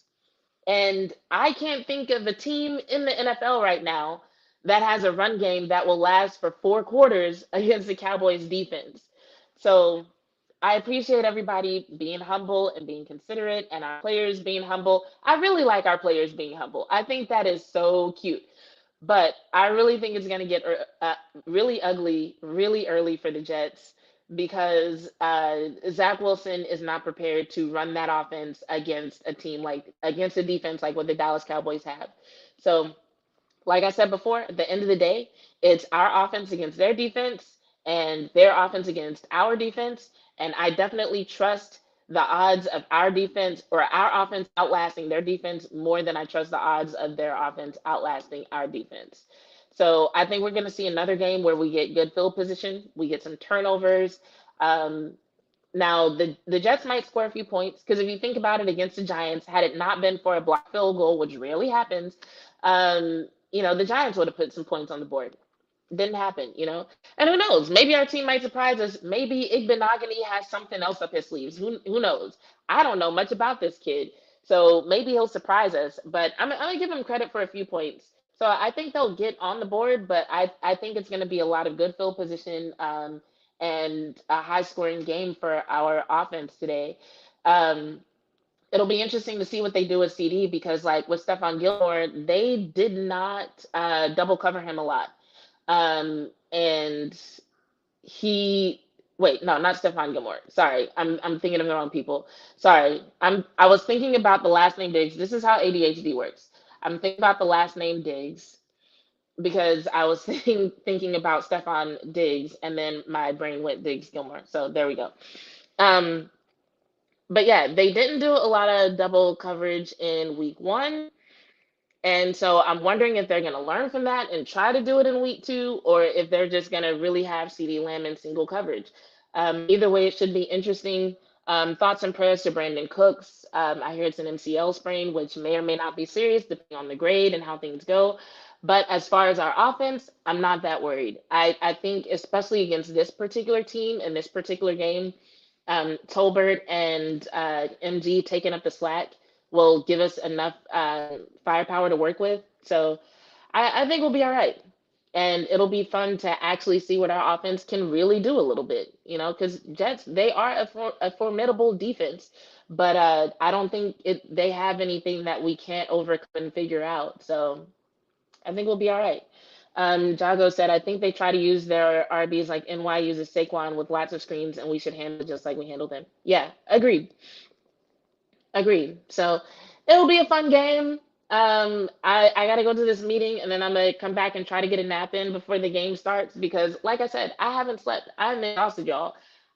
And I can't think of a team in the NFL right now that has a run game that will last for 4 quarters against the Cowboys defense. So I appreciate everybody being humble and being considerate and our players being humble. I really like our players being humble. I think that is so cute. But I really think it's going to get really ugly really early for the Jets because Zach Wilson is not prepared to run that offense against against a defense like what the Dallas Cowboys have. So, like I said before, at the end of the day, it's our offense against their defense and their offense against our defense. And I definitely trust the odds of our defense or our offense outlasting their defense more than I trust the odds of their offense outlasting our defense. So I think we're going to see another game where we get good field position, we get some turnovers. Now the Jets might score a few points because if you think about it, against the Giants, had it not been for a blocked field goal, which rarely happens, the Giants would have put some points on the board. Didn't happen, And who knows? Maybe our team might surprise us. Maybe Igbenogany has something else up his sleeves. Who knows? I don't know much about this kid. So maybe he'll surprise us. But I'm going to give him credit for a few points. So I think they'll get on the board, but I think it's going to be a lot of good field position and a high scoring game for our offense today. It'll be interesting to see what they do with CD because, like with Stephon Gilmore, they did not double cover him a lot. And not Stephon Gilmore. Sorry, I'm thinking of the wrong people. Sorry, I was thinking about the last name Diggs. This is how ADHD works. I'm thinking about the last name Diggs because I was thinking about Stephon Diggs, and then my brain went Diggs Gilmore. So there we go. But yeah, they didn't do a lot of double coverage in week 1. And so I'm wondering if they're going to learn from that and try to do it in week 2, or if they're just going to really have CeeDee Lamb in single coverage. Either way, it should be interesting. Thoughts and prayers to Brandon Cooks. I hear it's an MCL sprain, which may or may not be serious, depending on the grade and how things go. But as far as our offense, I'm not that worried. I think, especially against this particular team in this particular game, Tolbert and MG taking up the slack will give us enough firepower to work with. So I think we'll be all right. And it'll be fun to actually see what our offense can really do a little bit, because Jets, they are a formidable defense. But I don't think they have anything that we can't overcome and figure out. So I think we'll be all right. Jago said, I think they try to use their RBs like NY uses Saquon with lots of screens, and we should handle it just like we handled them. Yeah, agreed. So it'll be a fun game. I got to go to this meeting, and then I'm going to come back and try to get a nap in before the game starts because, like I said, I haven't slept. I'm exhausted, y'all.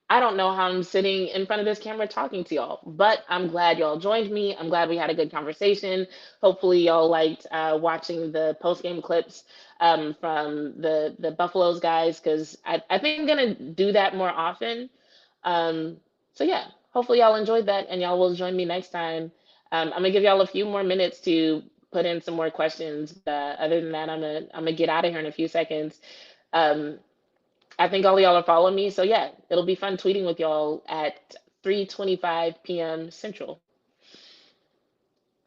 I don't know how I'm sitting in front of this camera talking to y'all, but I'm glad y'all joined me. I'm glad we had a good conversation. Hopefully y'all liked watching the post-game clips from the Buffaloes guys because I think I'm going to do that more often. So yeah, hopefully y'all enjoyed that and y'all will join me next time. I'm going to give y'all a few more minutes to put in some more questions. Other than that, I'm gonna get out of here in a few seconds. I think all of y'all are following me. So yeah, it'll be fun tweeting with y'all at 3:25 p.m. Central.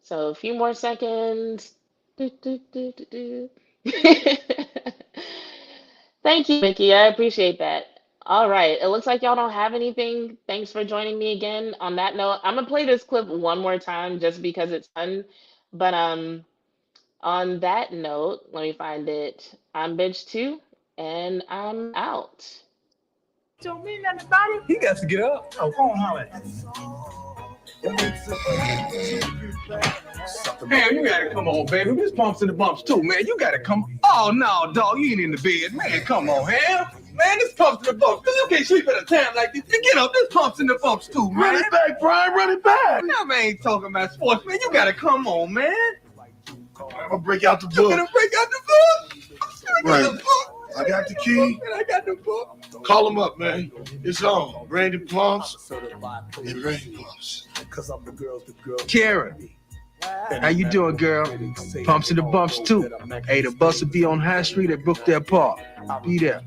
So a few more seconds. Thank you, Mickey. I appreciate that. All right. It looks like y'all don't have anything. Thanks for joining me again. On that note, I'm gonna play this clip one more time just because it's fun. But on that note, let me find it. I'm Bench 2. And I'm out. Don't mean nothing about it. He got to get up. Oh, go on, holler. Man, you gotta come on, baby. This Pumps in the Bumps too, man. You gotta come. Oh no, dog, you ain't in the bed, man. Come on, Ham. Man, this Pumps in the Bumps. You can't sleep at a time like this. You get up. This Pumps in the Bumps too, man. Run it back, Brian. Run it back. Now, man, ain't talking about sports, man. You gotta come on, man. I'm gonna break out the book. You gonna break out the book? Right. I got the key. And I got the book. Call him up, man. It's on. Randy Pumps and Randy Pumps. Karen, how you doing, girl? Pumps in the Bumps too. Hey, the bus will be on High Street at Brookdale Park. Be there.